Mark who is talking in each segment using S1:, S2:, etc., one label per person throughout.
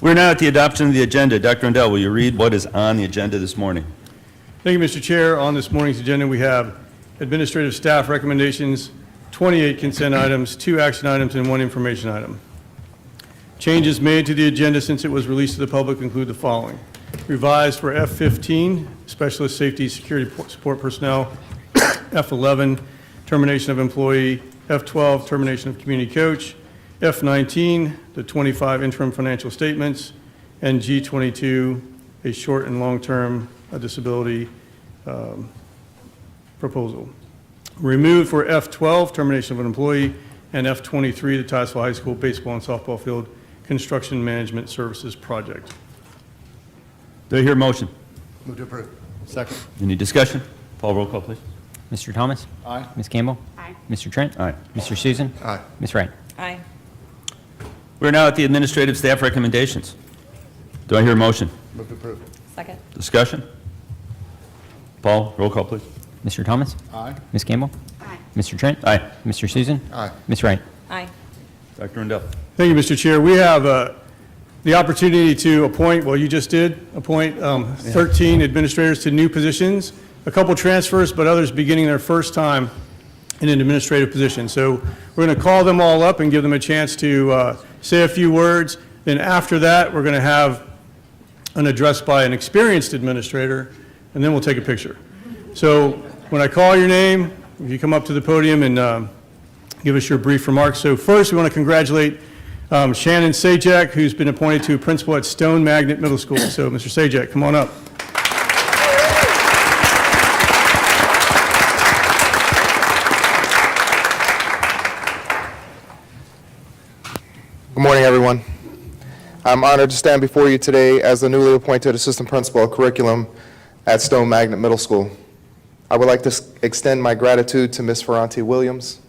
S1: We're now at the adoption of the agenda. Dr. Rendell, will you read what is on the agenda this morning?
S2: Thank you, Mr. Chair. On this morning's agenda, we have administrative staff recommendations, 28 consent items, 2 action items, and 1 information item. Changes made to the agenda since it was released to the public include the following. Revised for F15, Specialist Safety Security Support Personnel, F11, Termination of Employee, F12, Termination of Community Coach, F19, the 25 interim financial statements, and G22, a short and long-term disability proposal. Removed for F12, termination of an employee, and F23, the Titusville High School baseball and softball field construction management services project.
S1: Do I hear a motion?
S3: Move to approve. Second.
S1: Any discussion? Paul, roll call, please.
S4: Mr. Thomas?
S3: Aye.
S4: Ms. Campbell?
S5: Aye.
S4: Mr. Trent?
S1: Aye.
S4: Mr. Susan?
S3: Aye.
S4: Ms. Wright?
S5: Aye.
S1: We're now at the administrative staff recommendations. Do I hear a motion?
S3: Move to approve.
S5: Second.
S1: Discussion? Paul, roll call, please.
S4: Mr. Thomas?
S3: Aye.
S4: Ms. Campbell?
S5: Aye.
S4: Mr. Trent?
S1: Aye.
S4: Mr. Susan?
S3: Aye.
S4: Ms. Wright?
S5: Aye.
S1: Dr. Rendell.
S2: Thank you, Mr. Chair. We have the opportunity to appoint, well, you just did, appoint 13 administrators to new positions, a couple transfers, but others beginning their first time in an administrative position. So we're going to call them all up and give them a chance to say a few words. Then after that, we're going to have an address by an experienced administrator, and then we'll take a picture. So when I call your name, if you come up to the podium and give us your brief remarks. So first, we want to congratulate Shannon Sajak, who's been appointed to principal at Stone Magnet Middle School. So Mr. Sajak, come on up.
S6: Good morning, everyone. I'm honored to stand before you today as the newly appointed Assistant Principal of Curriculum at Stone Magnet Middle School. I would like to extend my gratitude to Ms. Ferranti Williams,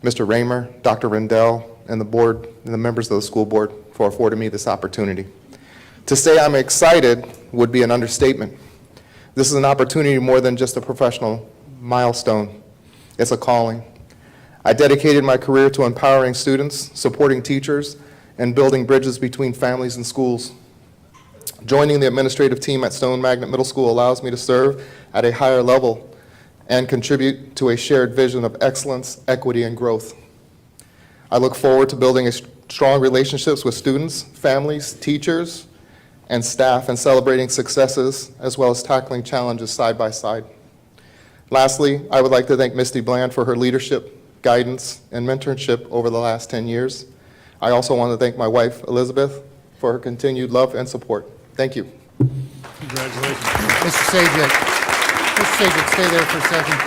S6: Mr. Raymer, Dr. Rendell, and the board and the members of the school board for affording me this opportunity. To say I'm excited would be an understatement. This is an opportunity more than just a professional milestone. It's a calling. I dedicated my career to empowering students, supporting teachers, and building bridges between families and schools. Joining the administrative team at Stone Magnet Middle School allows me to serve at a higher level and contribute to a shared vision of excellence, equity, and growth. I look forward to building strong relationships with students, families, teachers, and staff, and celebrating successes as well as tackling challenges side by side. Lastly, I would like to thank Misty Bland for her leadership, guidance, and mentorship over the last 10 years. I also want to thank my wife, Elizabeth, for her continued love and support. Thank you.
S2: Congratulations.
S3: Mr. Sajak, stay there for a second.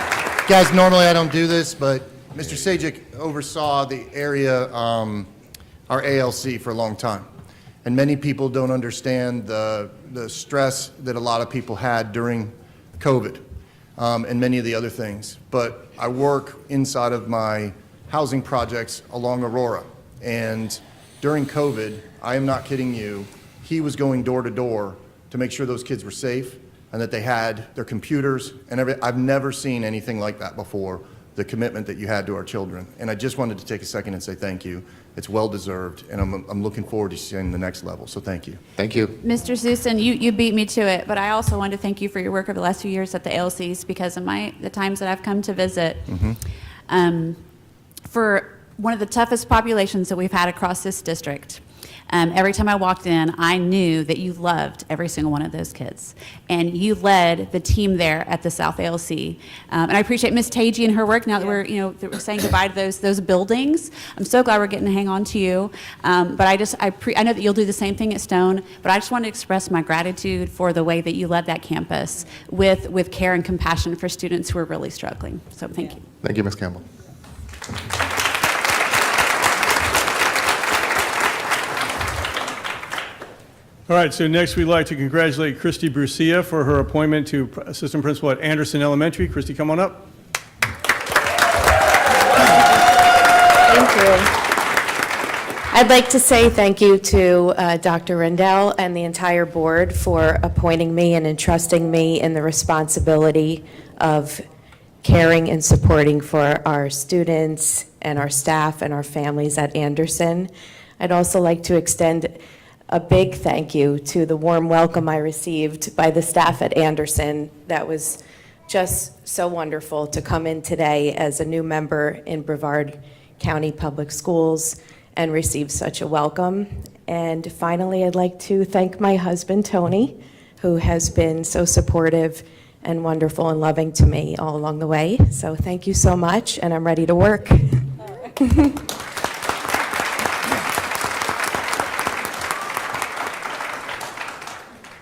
S3: Guys, normally I don't do this, but Mr. Sajak oversaw the area, our ALC for a long time. And many people don't understand the stress that a lot of people had during COVID and many of the other things. But I work inside of my housing projects along Aurora. And during COVID, I am not kidding you, he was going door to door to make sure those kids were safe and that they had their computers and everything. I've never seen anything like that before, the commitment that you had to our children. And I just wanted to take a second and say thank you. It's well deserved, and I'm looking forward to seeing the next level, so thank you.
S6: Thank you.
S5: Mr. Susan, you beat me to it, but I also wanted to thank you for your work over the last few years at the ALCs because of the times that I've come to visit. For one of the toughest populations that we've had across this district, every time I walked in, I knew that you loved every single one of those kids. And you led the team there at the South ALC. And I appreciate Ms. Tagey and her work now that we're saying goodbye to those buildings. I'm so glad we're getting to hang on to you. But I know that you'll do the same thing at Stone, but I just want to express my gratitude for the way that you led that campus with care and compassion for students who are really struggling. So thank you.
S6: Thank you, Ms. Campbell.
S2: All right, so next we'd like to congratulate Christy Brucia for her appointment to Assistant Principal at Anderson Elementary. Christy, come on up.
S7: Thank you. I'd like to say thank you to Dr. Rendell and the entire board for appointing me and entrusting me in the responsibility of caring and supporting for our students and our staff and our families at Anderson. I'd also like to extend a big thank you to the warm welcome I received by the staff at Anderson. That was just so wonderful to come in today as a new member in Brevard County Public Schools and receive such a welcome. And finally, I'd like to thank my husband, Tony, who has been so supportive and wonderful and loving to me all along the way. So thank you so much, and I'm ready to work.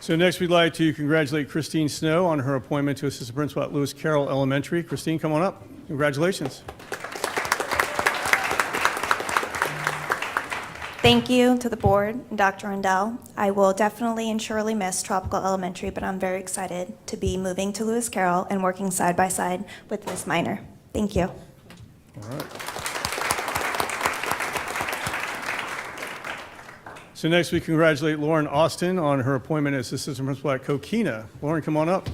S2: So next, we'd like to congratulate Christine Snow on her appointment to assistant principal at Lewis Carroll Elementary. Christine, come on up. Congratulations.
S8: Thank you to the board and Dr. Rendell. I will definitely and surely miss Tropical Elementary, but I'm very excited to be moving to Lewis Carroll and working side by side with Ms. Miner. Thank you.
S2: All right. So next, we congratulate Lauren Austin on her appointment as assistant principal at Coquina. Lauren, come on up.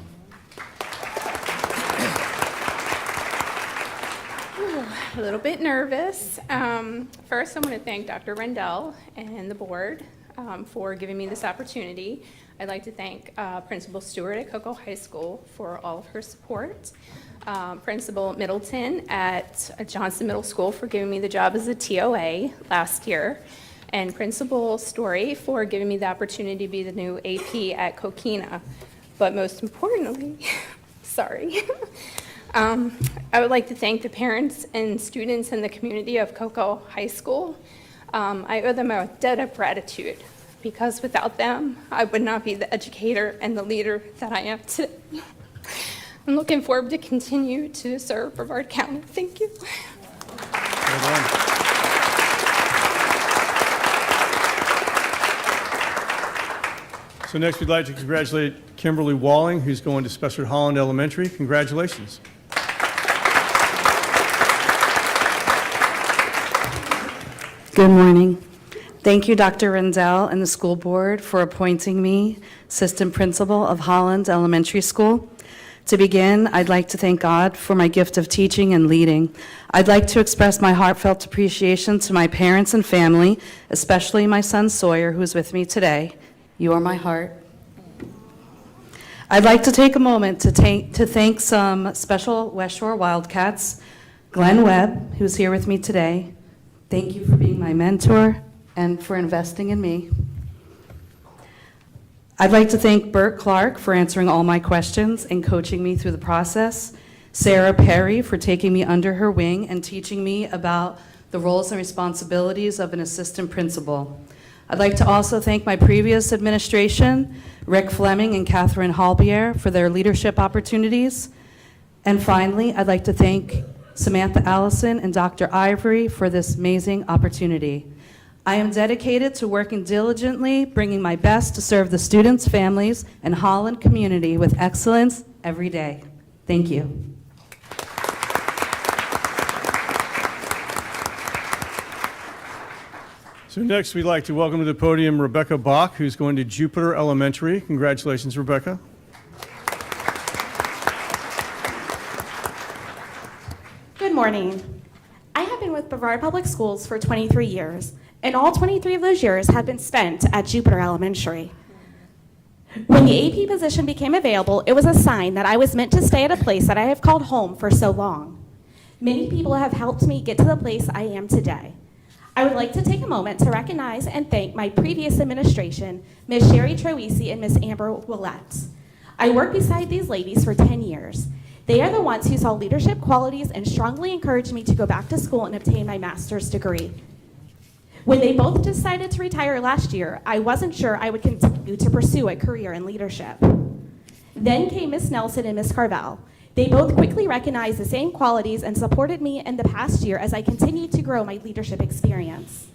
S9: A little bit nervous. First, I want to thank Dr. Rendell and the board for giving me this opportunity. I'd like to thank Principal Stewart at Cocoa High School for all of her support, Principal Middleton at Johnson Middle School for giving me the job as a TOA last year, and Principal Story for giving me the opportunity to be the new AP at Coquina. But most importantly, sorry, I would like to thank the parents and students in the community of Cocoa High School. I owe them a debt of gratitude because without them, I would not be the educator and the leader that I am today. I'm looking forward to continue to serve Brevard County. Thank you.
S2: Well done. So next, we'd like to congratulate Kimberly Walling, who's going to Spessard Holland Elementary. Congratulations.
S10: Good morning. Thank you, Dr. Rendell and the school board for appointing me assistant principal of Holland Elementary School. To begin, I'd like to thank God for my gift of teaching and leading. I'd like to express my heartfelt appreciation to my parents and family, especially my son Sawyer, who's with me today. You are my heart. I'd like to take a moment to thank some special West Shore Wildcats. Glenn Webb, who's here with me today. Thank you for being my mentor and for investing in me. I'd like to thank Bert Clark for answering all my questions and coaching me through the process. Sarah Perry for taking me under her wing and teaching me about the roles and responsibilities of an assistant principal. I'd like to also thank my previous administration, Rick Fleming and Catherine Halbier, for their leadership opportunities. And finally, I'd like to thank Samantha Allison and Dr. Ivory for this amazing opportunity. I am dedicated to working diligently, bringing my best to serve the students, families, and Holland community with excellence every day. Thank you.
S2: So next, we'd like to welcome to the podium Rebecca Bach, who's going to Jupiter Elementary. Congratulations, Rebecca.
S11: Good morning. I have been with Brevard Public Schools for 23 years, and all 23 of those years have been spent at Jupiter Elementary. When the AP position became available, it was a sign that I was meant to stay at a place that I have called home for so long. Many people have helped me get to the place I am today. I would like to take a moment to recognize and thank my previous administration, Ms. Sherry Troisi and Ms. Amber Willette. I worked beside these ladies for 10 years. They are the ones who saw leadership qualities and strongly encouraged me to go back to school and obtain my master's degree. When they both decided to retire last year, I wasn't sure I would continue to pursue a career in leadership. Then came Ms. Nelson and Ms. Carvel. They both quickly recognized the same qualities and supported me in the past year as I continued to grow my leadership experience.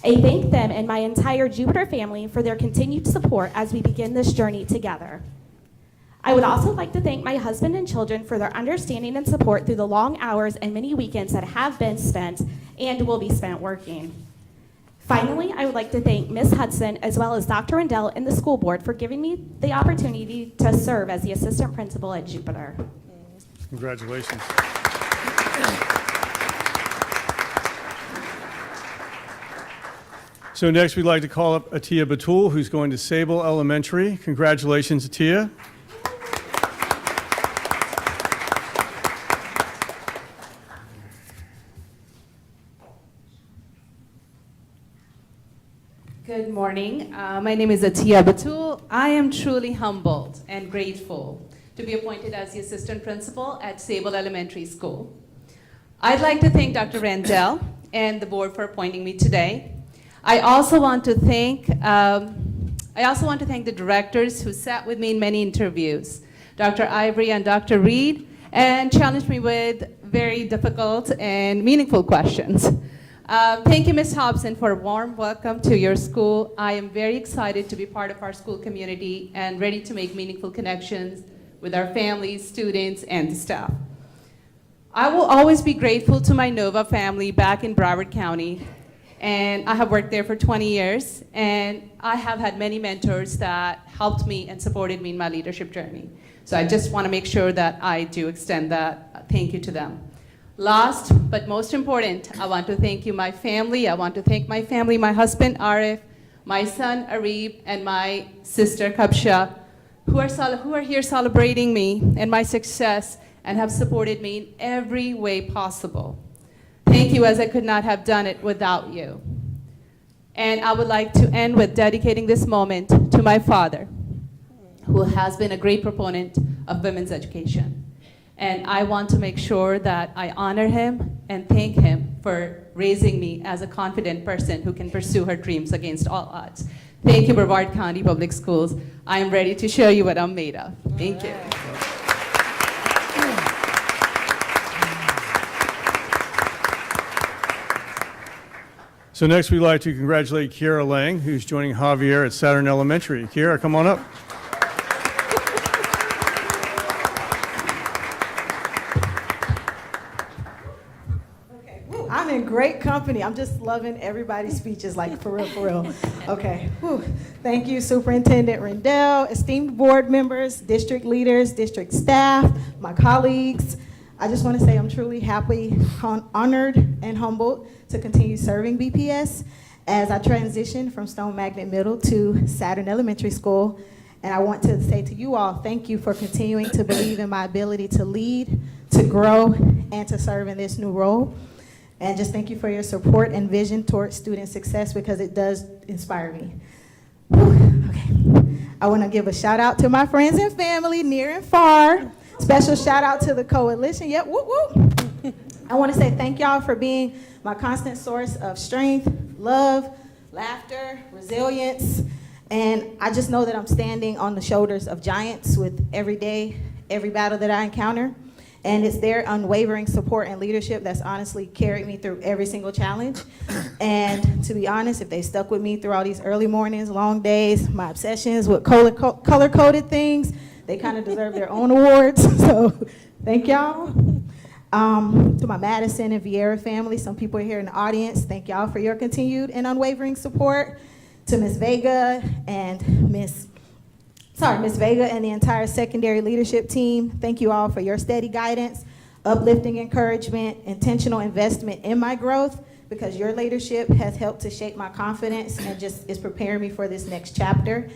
S11: I thank them and my entire Jupiter family for their continued support as we begin this journey together. I would also like to thank my husband and children for their understanding and support through the long hours and many weekends that have been spent and will be spent working. Finally, I would like to thank Ms. Hudson as well as Dr. Rendell and the school board for giving me the opportunity to serve as the assistant principal at Jupiter.
S2: Congratulations. So So next, we'd like to call up Atia Batul, who's going to Sable Elementary. Congratulations, Atia.
S10: Good morning. My name is Atia Batul. I am truly humbled and grateful to be appointed as the assistant principal at Sable Elementary School. I'd like to thank Dr. Randall and the board for appointing me today. I also want to thank the directors who sat with me in many interviews, Dr. Ivory and Dr. Reed, and challenged me with very difficult and meaningful questions. Thank you, Ms. Hobson, for a warm welcome to your school. I am very excited to be part of our school community and ready to make meaningful connections with our families, students, and the staff. I will always be grateful to my Nova family back in Broward County, and I have worked there for 20 years, and I have had many mentors that helped me and supported me in my leadership journey. So I just want to make sure that I do extend that thank you to them. Last but most important, I want to thank you, my family. I want to thank my family, my husband, Arif, my son, Arif, and my sister, Kabsha, who are here celebrating me and my success and have supported me in every way possible. Thank you, as I could not have done it without you. And I would like to end with dedicating this moment to my father, who has been a great proponent of women's education. And I want to make sure that I honor him and thank him for raising me as a confident person who can pursue her dreams against all odds. Thank you, Brevard County Public Schools. I am ready to show you what I'm made of. Thank you.
S2: So next, we'd like to congratulate Kiara Lang, who's joining Javier at Saturn Elementary. Kiara, come on up.
S12: I'm in great company. I'm just loving everybody's speeches, like for real, for real. Okay. Whew. Thank you, Superintendent Rendell, esteemed board members, district leaders, district staff, my colleagues. I just want to say I'm truly happy, honored, and humbled to continue serving BPS as I transition from Stone Magnet Middle to Saturn Elementary School. And I want to say to you all, thank you for continuing to believe in my ability to lead, to grow, and to serve in this new role. And just thank you for your support and vision towards student success, because it does inspire me. Whew. Okay. I want to give a shout out to my friends and family near and far. Special shout out to the coalition. Yep, whoop, whoop. I want to say thank y'all for being my constant source of strength, love, laughter, resilience. And I just know that I'm standing on the shoulders of giants with every day, every battle that I encounter. And it's their unwavering support and leadership that's honestly carried me through every single challenge. And to be honest, if they stuck with me through all these early mornings, long days, my obsessions with color-coded things, they kind of deserve their own awards. So thank y'all. To my Madison and Vieira family, some people are here in the audience, thank y'all for your continued and unwavering support. To Ms. Vega and Ms. Vega and the entire secondary leadership team, thank you all for your steady guidance, uplifting encouragement, intentional investment in my growth, because your leadership has helped to shape my confidence and just is preparing me for this next chapter.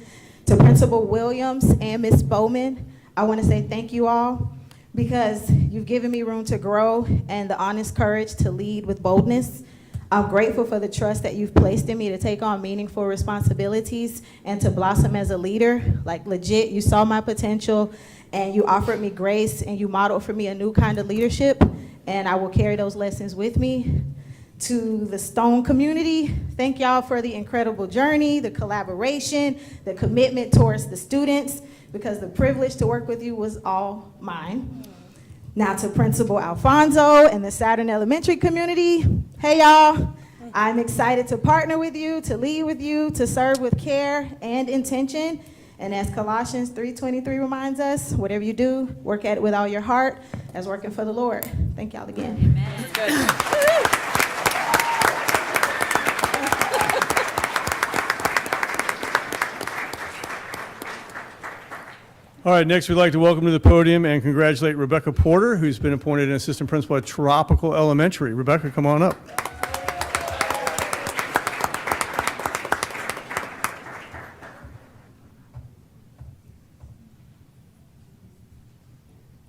S12: To Principal Williams and Ms. Bowman, I want to say thank you all, because you've given me room to grow and the honest courage to lead with boldness. I'm grateful for the trust that you've placed in me to take on meaningful responsibilities and to blossom as a leader. Like legit, you saw my potential and you offered me grace and you modeled for me a new kind of leadership, and I will carry those lessons with me. To the Stone community, thank y'all for the incredible journey, the collaboration, the commitment towards the students, because the privilege to work with you was all mine. Now to Principal Alfonso and the Saturn Elementary community, hey y'all, I'm excited to partner with you, to lead with you, to serve with care and intention. And as Colossians 3:23 reminds us, whatever you do, work at it with all your heart as working for the Lord. Thank y'all again. Amen.
S2: All right, next we'd like to welcome to the podium and congratulate Rebecca Porter, who's been appointed an assistant principal at Tropical Elementary. Rebecca, come on up.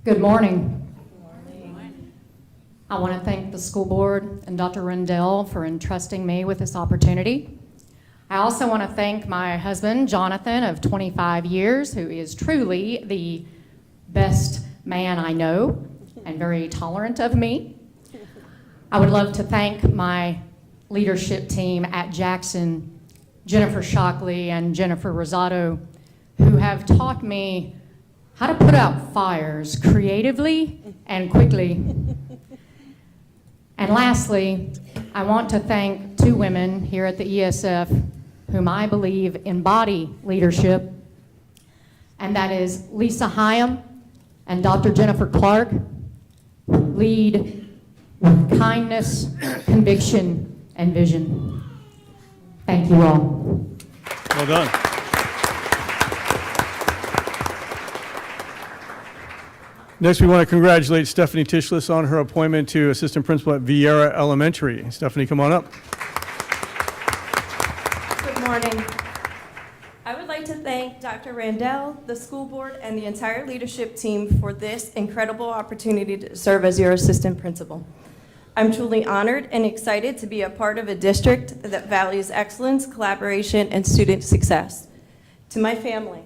S13: Good morning. I want to thank the school board and Dr. Rendell for entrusting me with this opportunity. I also want to thank my husband, Jonathan, of 25 years, who is truly the best man I know and very tolerant of me. I would love to thank my leadership team at Jackson, Jennifer Shockley and Jennifer Rosado, who have taught me how to put out fires creatively and quickly. And lastly, I want to thank two women here at the ESF whom I believe embody leadership, and that is Lisa Hyam and Dr. Jennifer Clark, who lead with kindness, conviction, and vision. Thank you all.
S2: Well done. Next, we want to congratulate Stephanie Tishless on her appointment to Assistant Principal at Vieira Elementary. Stephanie, come on up.
S14: Good morning. I would like to thank Dr. Randell, the school board, and the entire leadership team for this incredible opportunity to serve as your assistant principal. I'm truly honored and excited to be a part of a district that values excellence, collaboration, and student success. To my family,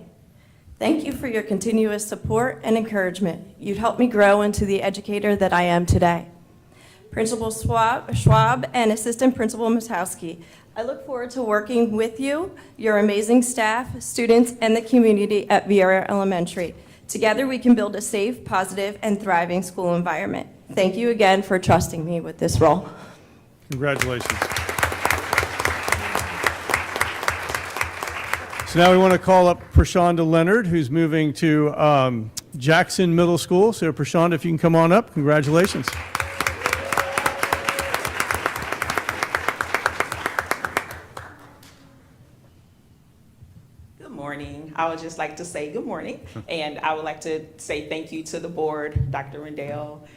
S14: thank you for your continuous support and encouragement. You've helped me grow into the educator that I am today. Principal Schwab and Assistant Principal Matowski, I look forward to working with you, your amazing staff, students, and the community at Vieira Elementary. Together we can build a safe, positive, and thriving school environment. Thank you again for trusting me with this role.
S2: Congratulations. So now we want to call up Prashanda Leonard, who's moving to Jackson Middle School. So Prashanda, if you can come on up, congratulations.
S15: Good morning. I would just like to say good morning, and I would like to say thank you to the board, Dr. Rendell,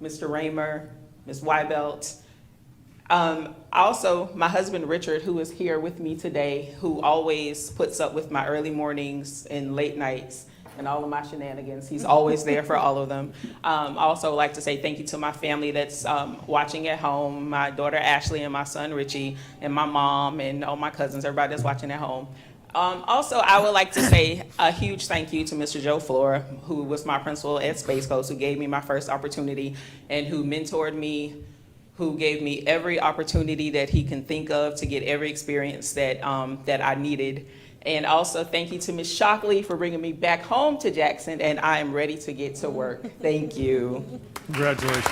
S15: Mr. Raymer, Ms. Weibelt. Also, my husband, Richard, who is here with me today, who always puts up with my early mornings and late nights and all of my shenanigans. He's always there for all of them. I also like to say thank you to my family that's watching at home, my daughter Ashley and my son Richie, and my mom and all my cousins, everybody that's watching at home. Also, I would like to say a huge thank you to Mr. Joe Flora, who was my principal at Space Coast, who gave me my first opportunity and who mentored me, who gave me every opportunity that he can think of to get every experience that, that I needed. And also thank you to Ms. Shockley for bringing me back home to Jackson, and I am ready to get to work. Thank you.
S2: Congratulations.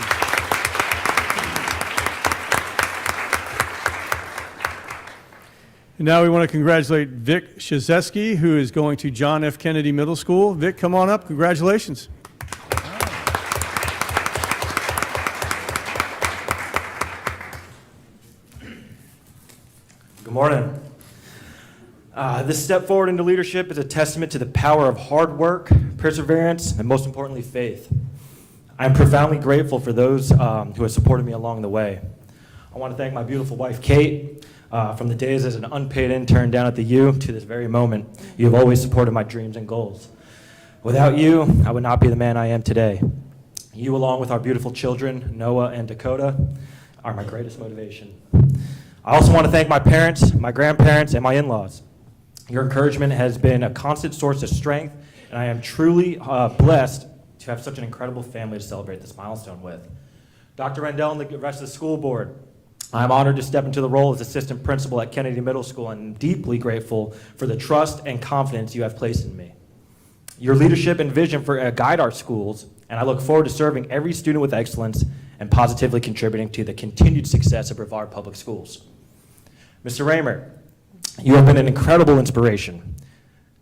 S2: And now we want to congratulate Vic Shazeski, who is going to John F. Kennedy Middle School. Vic, come on up. Congratulations.
S16: Good morning. This step forward into leadership is a testament to the power of hard work, perseverance, and most importantly, faith. I am profoundly grateful for those who have supported me along the way. I want to thank my beautiful wife, Kate, from the days as an unpaid intern down at the U to this very moment. You have always supported my dreams and goals. Without you, I would not be the man I am today. You, along with our beautiful children, Noah and Dakota, are my greatest motivation. I also want to thank my parents, my grandparents, and my in-laws. Your encouragement has been a constant source of strength, and I am truly blessed to have such an incredible family to celebrate this milestone with. Dr. Rendell and the rest of the school board, I am honored to step into the role as assistant principal at Kennedy Middle School and deeply grateful for the trust and confidence you have placed in me. Your leadership and vision guide our schools, and I look forward to serving every student with excellence and positively contributing to the continued success of Brevard Public Schools. Mr. Raymer, you have been an incredible inspiration.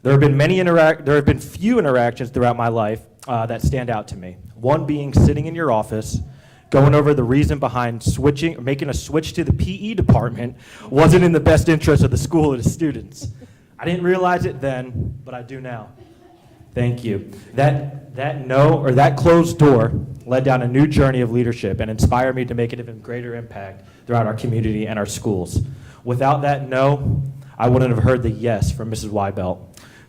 S16: There have been few interactions throughout my life that stand out to me. One being sitting in your office, going over the reason behind making a switch to the PE department wasn't in the best interest of the school or the students. I didn't realize it then, but I do now. Thank you. That closed door led down a new journey of leadership and inspired me to make an even greater impact throughout our community and our schools. Without that no, I wouldn't have heard the yes from Mrs. Weibelt.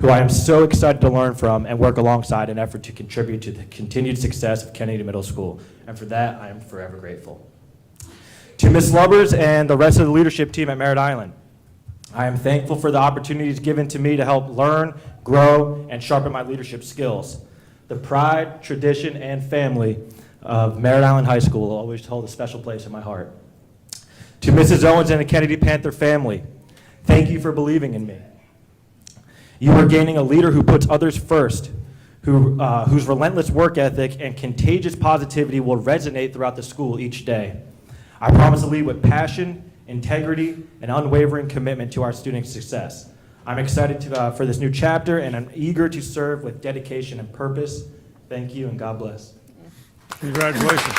S16: who I am so excited to learn from and work alongside in an effort to contribute to the continued success of Kennedy Middle School. And for that, I am forever grateful. To Ms. Lubbers and the rest of the leadership team at Merritt Island, I am thankful for the opportunities given to me to help learn, grow, and sharpen my leadership skills. The pride, tradition, and family of Merritt Island High School will always hold a special place in my heart. To Mrs. Owens and the Kennedy Panther family, thank you for believing in me. You are gaining a leader who puts others first, whose relentless work ethic and contagious positivity will resonate throughout the school each day. I promise to lead with passion, integrity, and unwavering commitment to our students' success. I'm excited for this new chapter, and I'm eager to serve with dedication and purpose. Thank you, and God bless.
S2: Congratulations.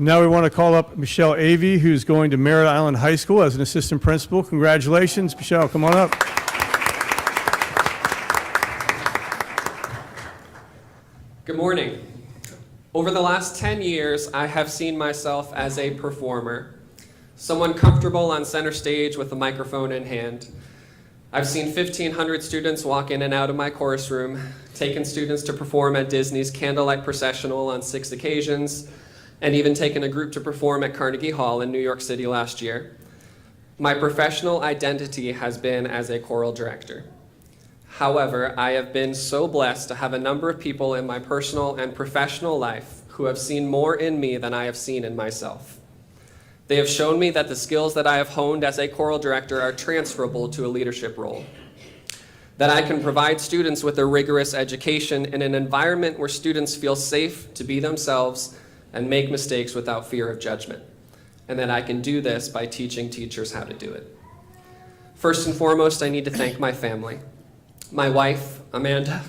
S2: Now we want to call up Michelle Avey, who's going to Merritt Island High School as an assistant principal. Congratulations, Michelle. Come on up.
S17: Good morning. Over the last 10 years, I have seen myself as a performer, someone comfortable on center stage with a microphone in hand. I've seen 1,500 students walk in and out of my chorus room, taken students to perform at Disney's Candlelight Processional on 6 occasions, and even taken a group to perform at Carnegie Hall in New York City last year. My professional identity has been as a choral director. However, I have been so blessed to have a number of people in my personal and professional life who have seen more in me than I have seen in myself. They have shown me that the skills that I have honed as a choral director are transferable to a leadership role, that I can provide students with a rigorous education in an environment where students feel safe to be themselves and make mistakes without fear of judgment, and that I can do this by teaching teachers how to do it. First and foremost, I need to thank my family, my wife, Amanda,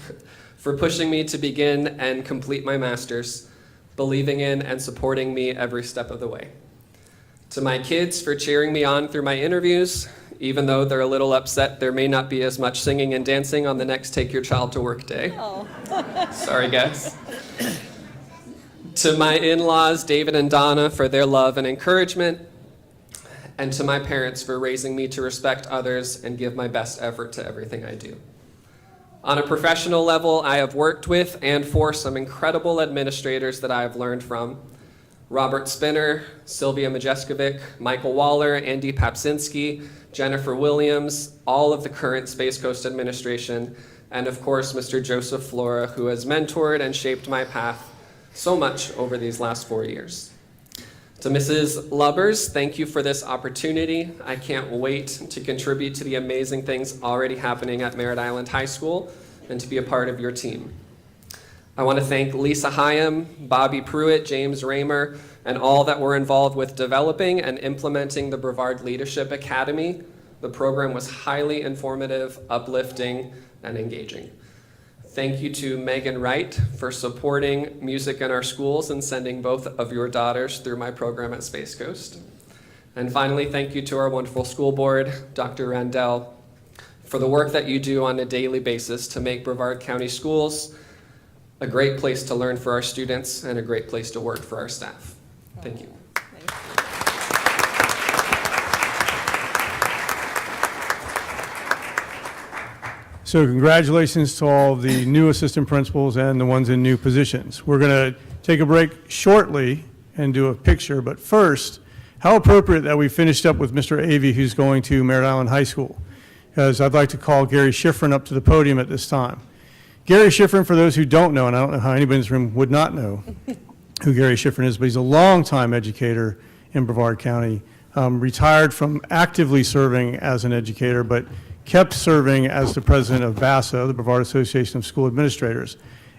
S17: for pushing me to begin and complete my master's, believing in and supporting me every step of the way. To my kids for cheering me on through my interviews, even though they're a little upset there may not be as much singing and dancing on the next Take Your Child to Work day.
S18: Oh.
S17: Sorry, guys. To my in-laws, David and Donna, for their love and encouragement, and to my parents for raising me to respect others and give my best effort to everything I do. On a professional level, I have worked with and for some incredible administrators that I have learned from. Robert Spinner, Sylvia Majeskovic, Michael Waller, Andy Papsinski, Jennifer Williams, all of the current Space Coast administration, and of course, Mr. Joseph Flora, who has mentored and shaped my path so much over these last 4 years. To Mrs. Lubbers, thank you for this opportunity. I can't wait to contribute to the amazing things already happening at Merritt Island High School and to be a part of your team. I want to thank Lisa Hyam, Bobby Pruitt, James Raymer, and all that were involved with developing and implementing the Brevard Leadership Academy. The program was highly informative, uplifting, and engaging. Thank you to Megan Wright for supporting music in our schools and sending both of your daughters through my program at Space Coast. And finally, thank you to our wonderful school board, Dr. Randell, for the work that you do on a daily basis to make Brevard County Schools a great place to learn for our students and a great place to work for our staff. Thank you.
S2: So congratulations to all the new assistant principals and the ones in new positions. We're going to take a break shortly and do a picture, but first, how appropriate that we finished up with Mr. Avey, who's going to Merritt Island High School, because I'd like to call Gary Schifrin up to the podium at this time. Gary Schifrin, for those who don't know, and I don't know how anybody in this room would not know who Gary Schifrin is, but he's a longtime educator in Brevard County, retired from actively serving as an educator, but kept serving as the president of BASA, the Brevard Association of School Administrators.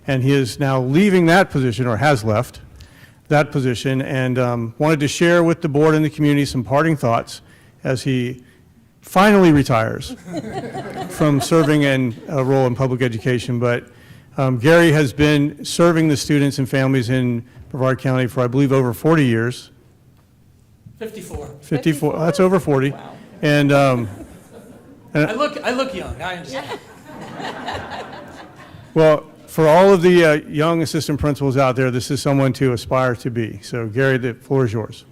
S2: And he is now leaving that position, or has left that position, and wanted to share with the board and the community some parting thoughts as he finally retires from serving in a role in public education. But Gary has been serving the students and families in Brevard County for, I believe, over 40 years.
S18: 54.
S2: 54, that's over 40.
S18: Wow.
S2: And
S18: I look young, I understand.
S2: well, for all of the young assistant principals out there, this is someone to aspire to be. So Gary, the floor is yours.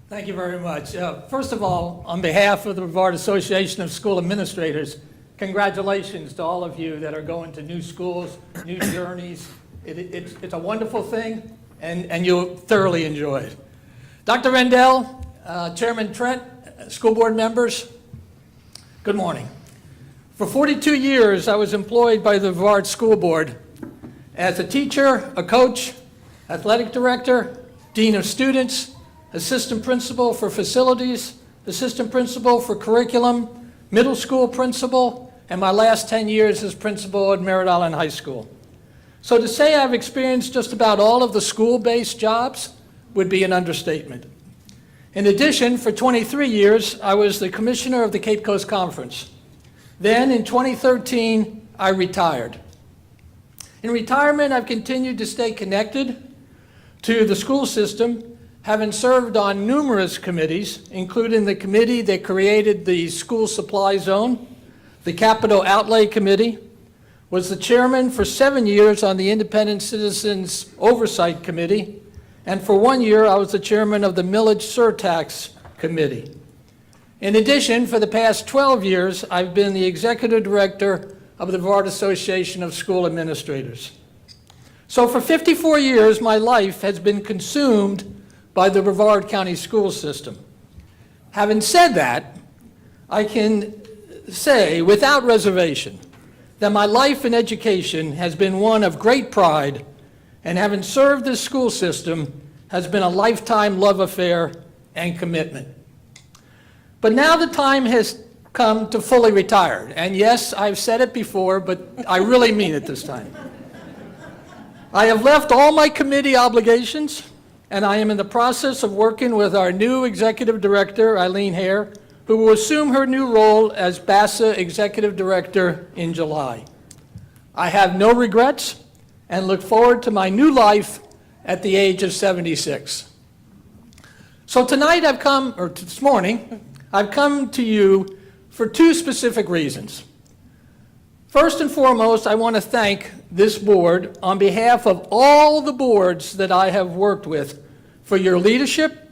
S18: Thank you very much. First of all, on behalf of the Brevard Association of School Administrators, congratulations to all of you that are going to new schools, new journeys. It's a wonderful thing, and you'll thoroughly enjoy it. Dr. Rendell, Chairman Trent, school board members, good morning. For 42 years, I was employed by the Brevard School Board as a teacher, a coach, athletic director, dean of students, assistant principal for facilities, assistant principal for curriculum, middle school principal, and my last 10 years as principal at Merritt Island High School. So to say I've experienced just about all of the school-based jobs would be an understatement. In addition, for 23 years, I was the commissioner of the Cape Coast Conference. Then, in 2013, I retired. In retirement, I've continued to stay connected to the school system, having served on numerous committees, including the committee that created the school supply zone, the Capital Outlay Committee, was the chairman for 7 years on the Independent Citizens Oversight Committee, and for 1 year I was the chairman of the Millage Surtax Committee. In addition, for the past 12 years, I've been the executive director of the Brevard Association of School Administrators. So for 54 years, my life has been consumed by the Brevard County school system. Having said that, I can say without reservation that my life in education has been one of great pride, and having served this school system has been a lifetime love affair and commitment. But now the time has come to fully retire. And yes, I've said it before, but I really mean it this time. I have left all my committee obligations, and I am in the process of working with our new executive director, Eileen Hare, who will assume her new role as BASA executive director in July. I have no regrets and look forward to my new life at the age of 76. So tonight this morning, I've come to you for two specific reasons. First and foremost, I want to thank this board on behalf of all the boards that I have worked with for your leadership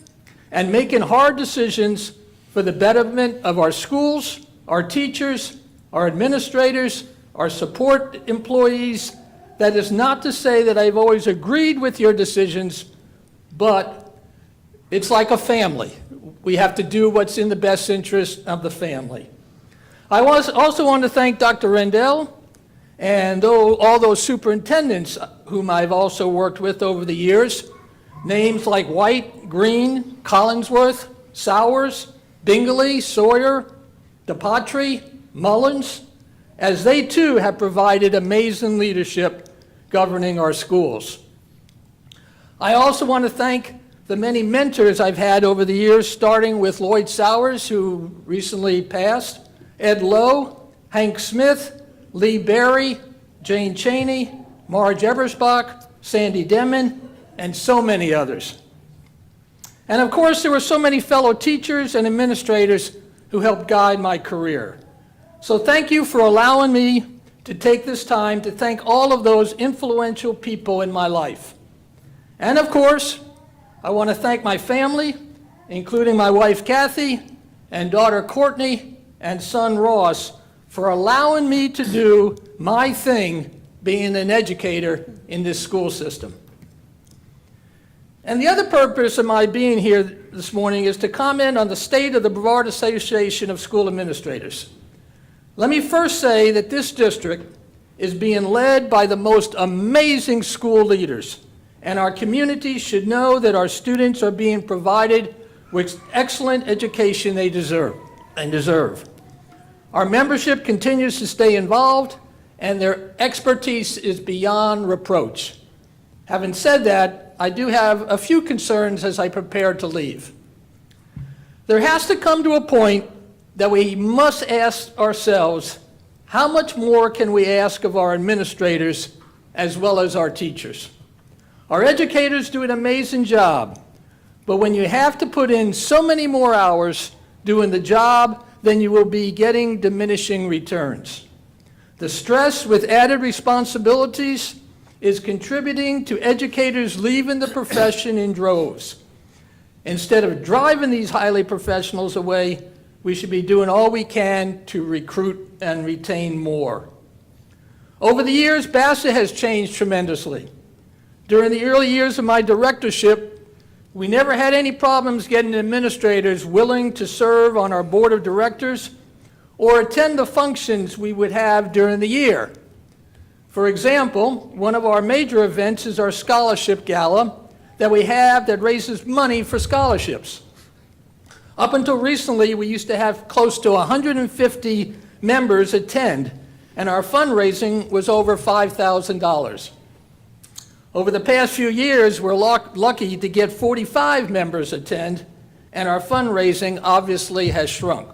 S18: and making hard decisions for the betterment of our schools, our teachers, our administrators, our support employees. That is not to say that I've always agreed with your decisions, but it's like a family. We have to do what's in the best interest of the family. I also want to thank Dr. Rendell and all those superintendents whom I've also worked with over the years. Names like White, Green, Collinsworth, Sowers, Bingley, Sawyer, DePatry, Mullins, as they too have provided amazing leadership governing our schools. I also want to thank the many mentors I've had over the years, starting with Lloyd Sowers, who recently passed, Ed Lowe, Hank Smith, Lee Berry, Jane Cheney, Marge Ebersbach, Sandy Demmin, and so many others. And of course, there were so many fellow teachers and administrators who helped guide my career. So thank you for allowing me to take this time to thank all of those influential people in my life. And of course, I want to thank my family, including my wife Kathy, and daughter Courtney, and son Ross, for allowing me to do my thing being an educator in this school system. And the other purpose of my being here this morning is to comment on the state of the Brevard Association of School Administrators. Let me first say that this district is being led by the most amazing school leaders, and our community should know that our students are being provided with excellent education they deserve. Our membership continues to stay involved, and their expertise is beyond reproach. Having said that, I do have a few concerns as I prepare to leave. There has to come to a point that we must ask ourselves, how much more can we ask of our administrators as well as our teachers? Our educators do an amazing job, but when you have to put in so many more hours doing the job, then you will be getting diminishing returns. The stress with added responsibilities is contributing to educators leaving the profession in droves. Instead of driving these highly professionals away, we should be doing all we can to recruit and retain more. Over the years, BASA has changed tremendously. During the early years of my directorship, we never had any problems getting administrators willing to serve on our board of directors or attend the functions we would have during the year. For example, one of our major events is our scholarship gala that we have that raises money for scholarships. Up until recently, we used to have close to 150 members attend, and our fundraising was over $5,000. Over the past few years, we're lucky to get 45 members attend, and our fundraising obviously has shrunk.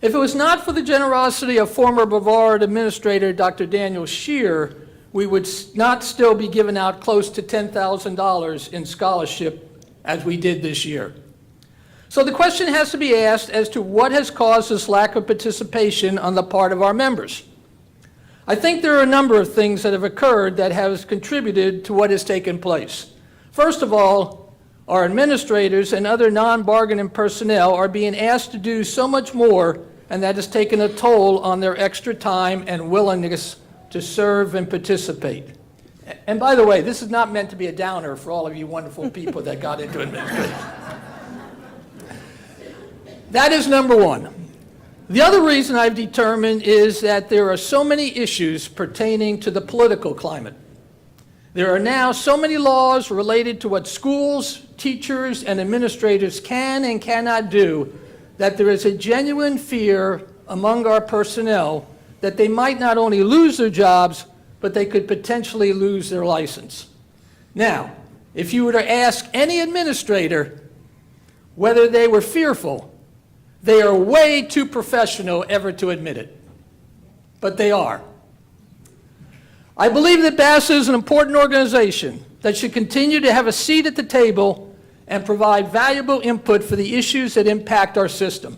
S18: If it was not for the generosity of former Brevard Administrator Dr. Daniel Scheer, we would not still be giving out close to $10,000 in scholarship as we did this year. So the question has to be asked as to what has caused this lack of participation on the part of our members. I think there are a number of things that have occurred that have contributed to what has taken place. First of all, our administrators and other non-bargaining personnel are being asked to do so much more, and that has taken a toll on their extra time and willingness to serve and participate. And by the way, this is not meant to be a downer for all of you wonderful people that got into administration. That is number one. The other reason I've determined is that there are so many issues pertaining to the political climate. There are now so many laws related to what schools, teachers, and administrators can and cannot do that there is a genuine fear among our personnel that they might not only lose their jobs, but they could potentially lose their license. Now, if you were to ask any administrator whether they were fearful, they are way too professional ever to admit it, but they are. I believe that BASA is an important organization that should continue to have a seat at the table and provide valuable input for the issues that impact our system.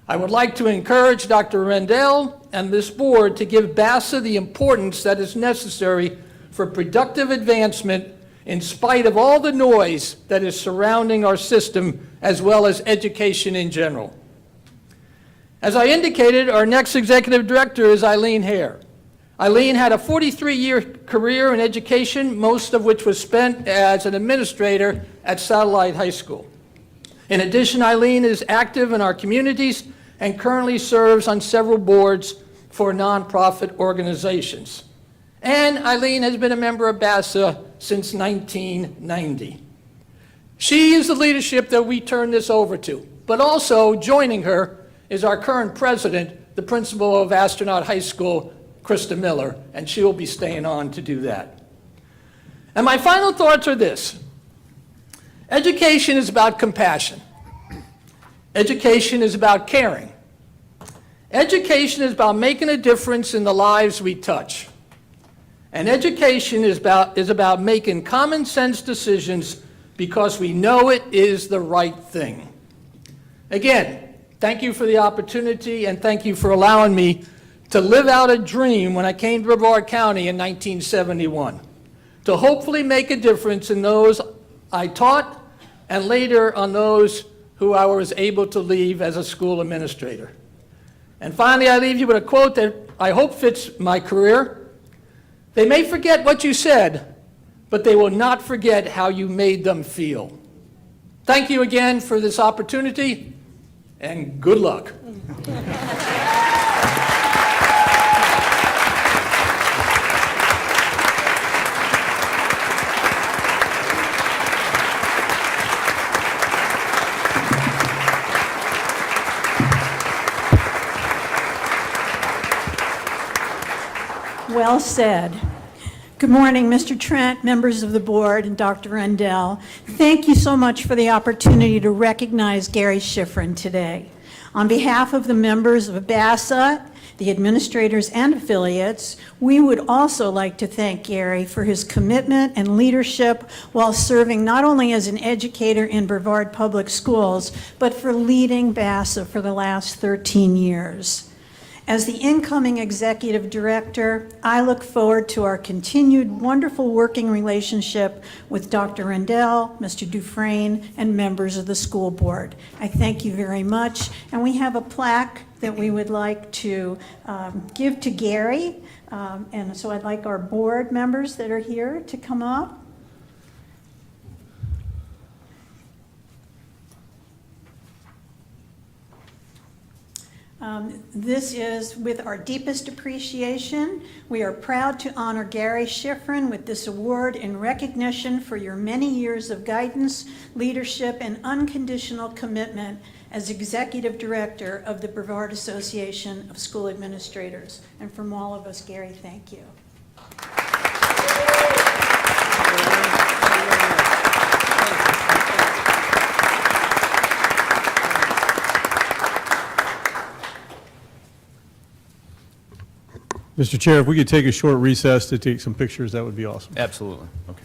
S18: I would like to encourage Dr. Rendell and this board to give BASA the importance that is necessary for productive advancement in spite of all the noise that is surrounding our system, as well as education in general. As I indicated, our next executive director is Eileen Hare. Eileen had a 43-year career in education, most of which was spent as an administrator at Satellite High School. In addition, Eileen is active in our communities and currently serves on several boards for nonprofit organizations. And Eileen has been a member of BASA since 1990. She is the leadership that we turn this over to, but also joining her is our current president, the principal of Astronaut High School, Krista Miller, and she will be staying on to do that. And my final thoughts are this. Education is about compassion. Education is about caring. Education is about making a difference in the lives we touch. And education is about making common sense decisions because we know it is the right thing. Again, thank you for the opportunity and thank you for allowing me to live out a dream when I came to Brevard County in 1971, to hopefully make a difference in those I taught and later on those who I was able to leave as a school administrator. And finally, I leave you with a quote that I hope fits my career. They may forget what you said, but they will not forget how you made them feel. Thank you again for this opportunity, and good luck.
S19: Well said. Good morning, Mr. Trent, members of the board, and Dr. Rendell. Thank you so much for the opportunity to recognize Gary Schifrin today. On behalf of the members of BASA, the administrators and affiliates, we would also like to thank Gary for his commitment and leadership while serving not only as an educator in Brevard Public Schools, but for leading BASA for the last 13 years. As the incoming executive director, I look forward to our continued wonderful working relationship with Dr. Rendell, Mr. Dufresne, and members of the school board. I thank you very much, and we have a plaque that we would like to give to Gary, and so I'd like our board members that are here to come up. This is with our deepest appreciation. We are proud to honor Gary Schifrin with this award in recognition for your many years of guidance, leadership, and unconditional commitment as Executive Director of the Brevard Association of School Administrators. And from all of us, Gary, thank you.
S2: Mr. Chair, if we could take a short recess to take some pictures, that would be awesome.
S1: Absolutely. Okay.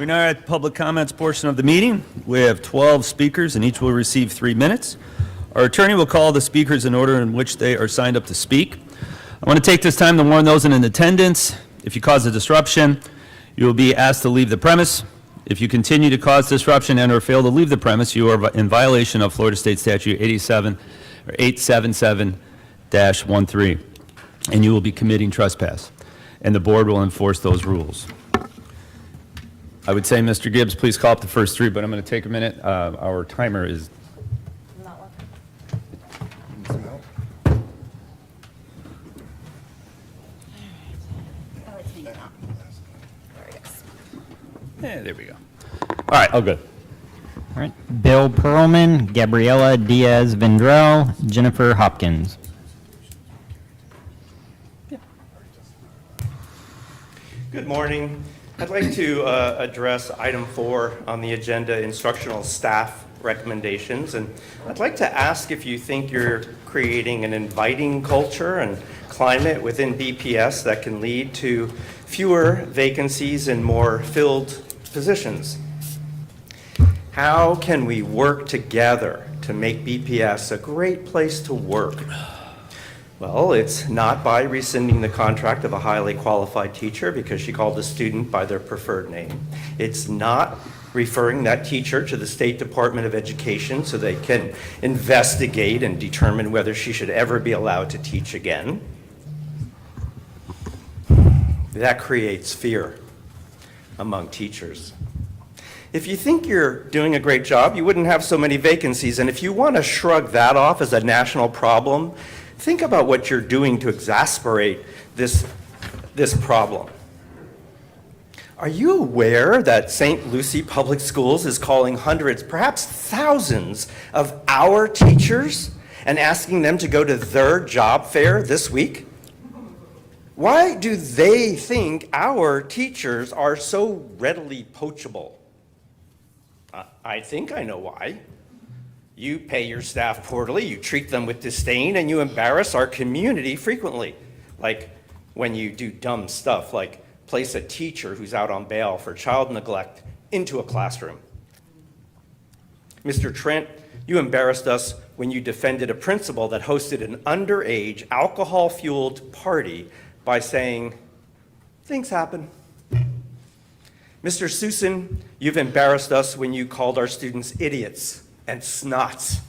S1: We're now at the public comments portion of the meeting. We have 12 speakers, and each will receive 3 minutes. Our attorney will call the speakers in order in which they are signed up to speak. I want to take this time to warn those in attendance. If you cause a disruption, you will be asked to leave the premise. If you continue to cause disruption and/or fail to leave the premise, you are in violation of Florida State Statute 877-13, and you will be committing trespass, and the board will enforce those rules. I would say, Mr. Gibbs, please call up the first 3, but I'm going to take a minute. Our timer is... Yeah, there we go. All right, all good.
S4: All right. Bill Pearlman, Gabriela Diaz-Vendrell, Jennifer Hopkins.
S20: Good morning. I'd like to address item 4 on the agenda, instructional staff recommendations. And I'd like to ask if you think you're creating an inviting culture and climate within BPS that can lead to fewer vacancies and more filled positions. How can we work together to make BPS a great place to work? Well, it's not by rescinding the contract of a highly qualified teacher because she called a student by their preferred name. It's not referring that teacher to the State Department of Education so they can investigate and determine whether she should ever be allowed to teach again. That creates fear among teachers. If you think you're doing a great job, you wouldn't have so many vacancies. And if you want to shrug that off as a national problem, think about what you're doing to exacerbate this problem. Are you aware that St. Lucie Public Schools is calling hundreds, perhaps thousands of our teachers and asking them to go to their job fair this week? Why do they think our teachers are so readily poachable? I think I know why. You pay your staff poorly, you treat them with disdain, and you embarrass our community frequently. Like when you do dumb stuff like place a teacher who's out on bail for child neglect into a classroom. Mr. Trent, you embarrassed us when you defended a principal that hosted an underage alcohol-fueled party by saying, things happen. Mr. Susan, you've embarrassed us when you called our students idiots and snots.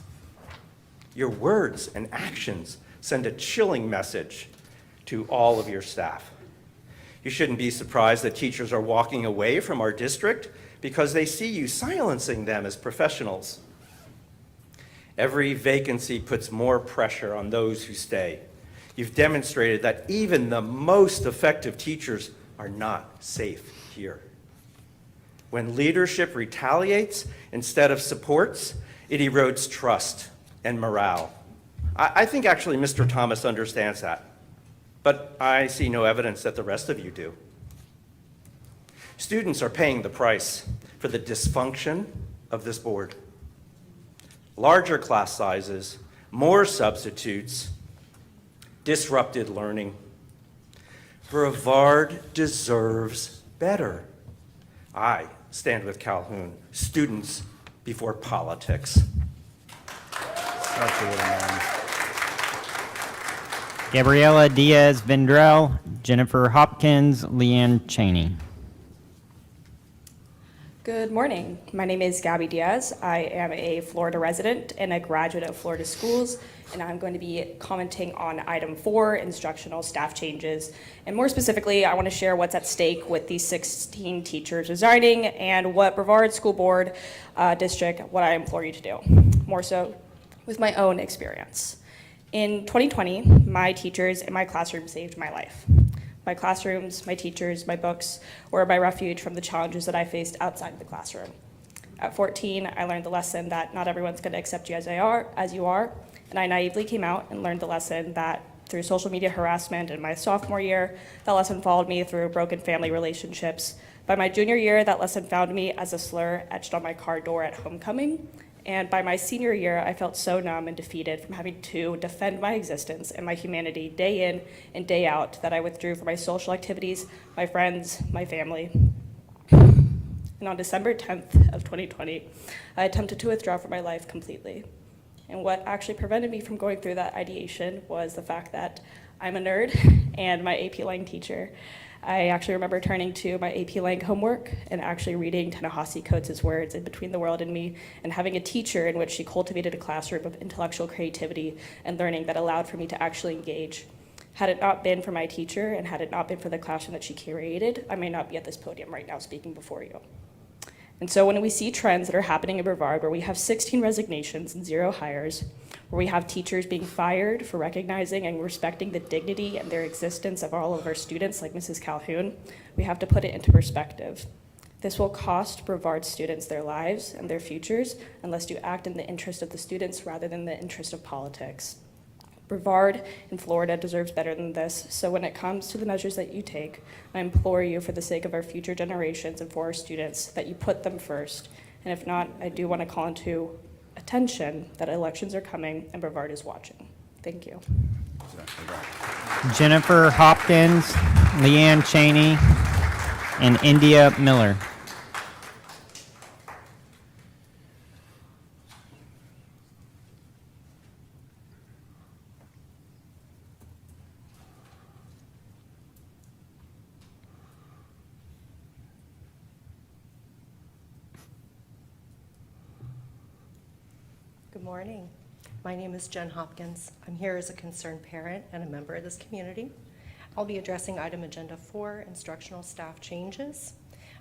S20: Your words and actions send a chilling message to all of your staff. You shouldn't be surprised that teachers are walking away from our district because they see you silencing them as professionals. Every vacancy puts more pressure on those who stay. You've demonstrated that even the most effective teachers are not safe here. When leadership retaliates instead of supports, it erodes trust and morale. I think actually Mr. Thomas understands that, but I see no evidence that the rest of you do. Students are paying the price for the dysfunction of this board. Larger class sizes, more substitutes, disrupted learning. Brevard deserves better. I stand with Calhoun. Students before politics.
S4: Gabriela Diaz-Vendrell, Jennifer Hopkins, Leanne Cheney.
S14: Good morning. My name is Gabby Diaz. I am a Florida resident and a graduate of Florida schools, and I'm going to be commenting on item 4, instructional staff changes. And more specifically, I want to share what's at stake with these 16 teachers resigning and what Brevard School Board District, what I implore you to do, more so with my own experience. In 2020, my teachers in my classroom saved my life. My classrooms, my teachers, my books were my refuge from the challenges that I faced outside of the classroom. At 14, I learned the lesson that not everyone's going to accept you as you are, and I naively came out and learned the lesson that through social media harassment in my sophomore year, that lesson followed me through broken family relationships. By my junior year, that lesson found me as a slur etched on my car door at homecoming. And by my senior year, I felt so numb and defeated from having to defend my existence and my humanity day in and day out that I withdrew from my social activities, my friends, my family. And on December 10th of 2020, I attempted to withdraw from my life completely. And what actually prevented me from going through that ideation was the fact that I'm a nerd and my AP Lang teacher. I actually remember turning to my AP Lang homework and actually reading Ta-Nehisi Coates' words in Between the World and Me, and having a teacher in which she cultivated a classroom of intellectual creativity and learning that allowed for me to actually engage. Had it not been for my teacher and had it not been for the classroom that she curated, I may not be at this podium right now speaking before you. And so when we see trends that are happening in Brevard, where we have 16 resignations and 0 hires, where we have teachers being fired for recognizing and respecting the dignity and their existence of all of our students, like Mrs. Calhoun, we have to put it into perspective. This will cost Brevard students their lives and their futures unless you act in the interest of the students rather than the interest of politics. Brevard in Florida deserves better than this, so when it comes to the measures that you take, I implore you for the sake of our future generations and for our students that you put them first. And if not, I do want to call into attention that elections are coming and Brevard is watching. Thank you.
S4: Jennifer Hopkins, Leanne Cheney, and India Miller.
S21: Good morning. My name is Jen Hopkins. I'm here as a concerned parent and a member of this community. I'll be addressing item agenda 4, instructional staff changes.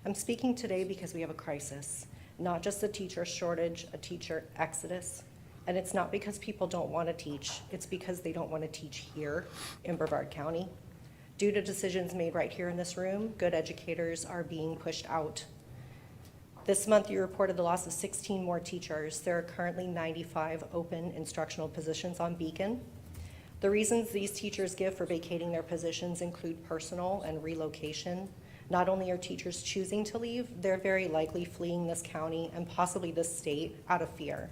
S21: I'm speaking today because we have a crisis, not just a teacher shortage, a teacher exodus. And it's not because people don't want to teach, it's because they don't want to teach here in Brevard County. Due to decisions made right here in this room, good educators are being pushed out. This month, you reported the loss of 16 more teachers. There are currently 95 open instructional positions on Beacon. The reasons these teachers give for vacating their positions include personal and relocation. Not only are teachers choosing to leave, they're very likely fleeing this county and possibly this state out of fear.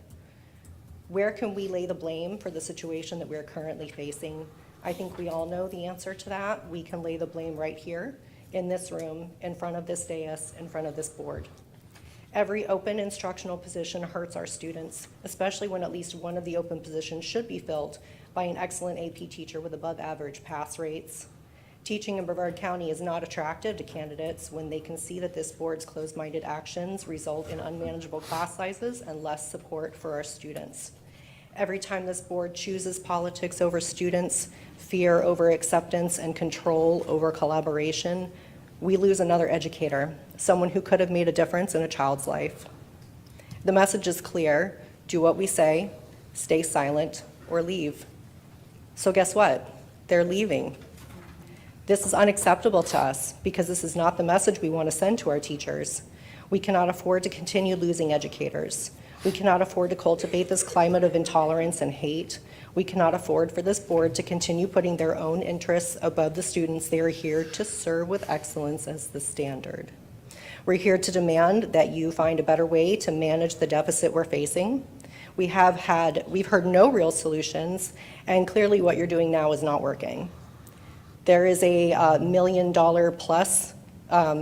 S21: Where can we lay the blame for the situation that we're currently facing? I think we all know the answer to that. We can lay the blame right here in this room, in front of this dais, in front of this board. Every open instructional position hurts our students, especially when at least one of the open positions should be filled by an excellent AP teacher with above average pass rates. Teaching in Brevard County is not attractive to candidates when they can see that this board's closed-minded actions result in unmanageable class sizes and less support for our students. Every time this board chooses politics over students, fear over acceptance, and control over collaboration, we lose another educator, someone who could have made a difference in a child's life. The message is clear: do what we say, stay silent, or leave. So guess what? They're leaving. This is unacceptable to us because this is not the message we want to send to our teachers. We cannot afford to continue losing educators. We cannot afford to cultivate this climate of intolerance and hate. We cannot afford for this board to continue putting their own interests above the students they are here to serve with excellence as the standard. We're here to demand that you find a better way to manage the deficit we're facing. We've heard no real solutions, and clearly what you're doing now is not working. There is a $1 million plus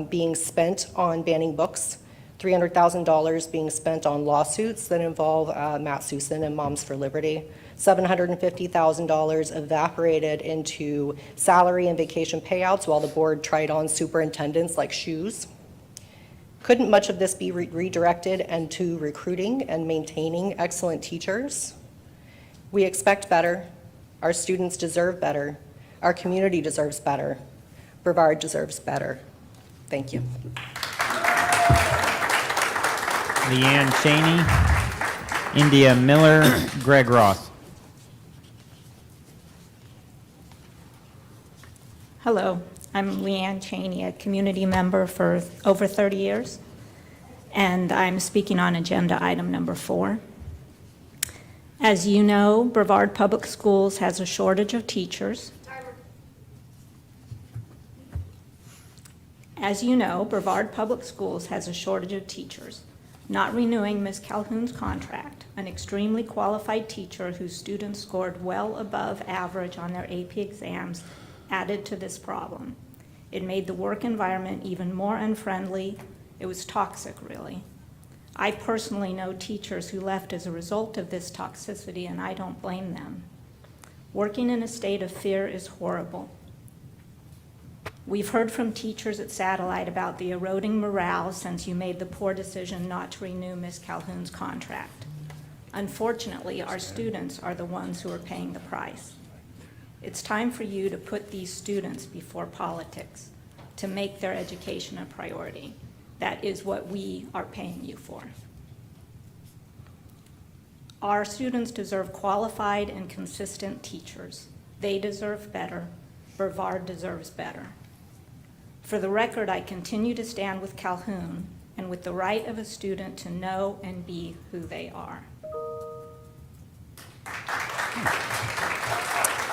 S21: being spent on banning books, $300,000 being spent on lawsuits that involve Matt Susan and Moms for Liberty, $750,000 evaporated into salary and vacation payouts while the board tried on superintendents like shoes. Couldn't much of this be redirected into recruiting and maintaining excellent teachers? We expect better. Our students deserve better. Our community deserves better. Brevard deserves better. Thank you.
S4: Leanne Cheney, India Miller, Greg Ross.
S22: Hello, I'm Leanne Cheney, a community member for over 30 years, and I'm speaking on agenda item number 4. As you know, Brevard Public Schools has a shortage of teachers. As you know, Brevard Public Schools has a shortage of teachers. Not renewing Ms. Calhoun's contract, an extremely qualified teacher whose students scored well above average on their AP exams, added to this problem. It made the work environment even more unfriendly It was toxic, really. I personally know teachers who left as a result of this toxicity, and I don't blame them. Working in a state of fear is horrible. We've heard from teachers at Satellite about the eroding morale since you made the poor decision not to renew Ms. Calhoun's contract. Unfortunately, our students are the ones who are paying the price. It's time for you to put these students before politics, to make their education a priority. That is what we are paying you for. Our students deserve qualified and consistent teachers. They deserve better. Brevard deserves better. For the record, I continue to stand with Calhoun and with the right of a student to know and be who they are.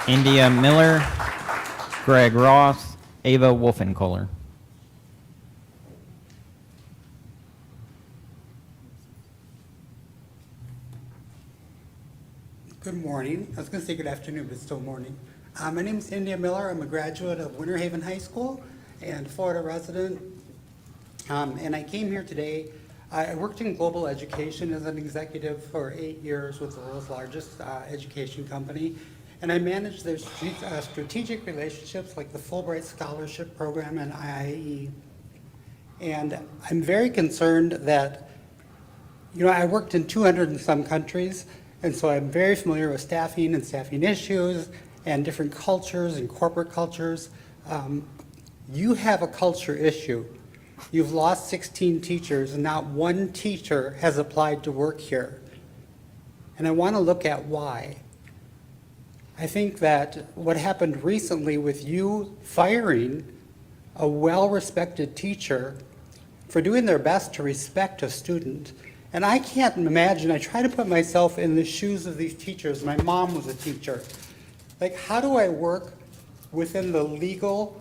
S4: India Miller, Greg Ross, Ava Wolfenkohler.
S3: Good morning. I was going to say good afternoon, but it's still morning. My name is India Miller. I'm a graduate of Winter Haven High School and Florida resident. And I came here today. I worked in global education as an executive for 8 years with the world's largest education company. And I managed their strategic relationships like the Fulbright Scholarship Program and IIE. And I'm very concerned that, I worked in 200 and some countries, and so I'm very familiar with staffing and staffing issues and different cultures and corporate cultures. You have a culture issue. You've lost 16 teachers, and not one teacher has applied to work here. And I want to look at why. I think that what happened recently with you firing a well-respected teacher for doing their best to respect a student, and I can't imagine, I try to put myself in the shoes of these teachers. My mom was a teacher. Like, how do I work within the legal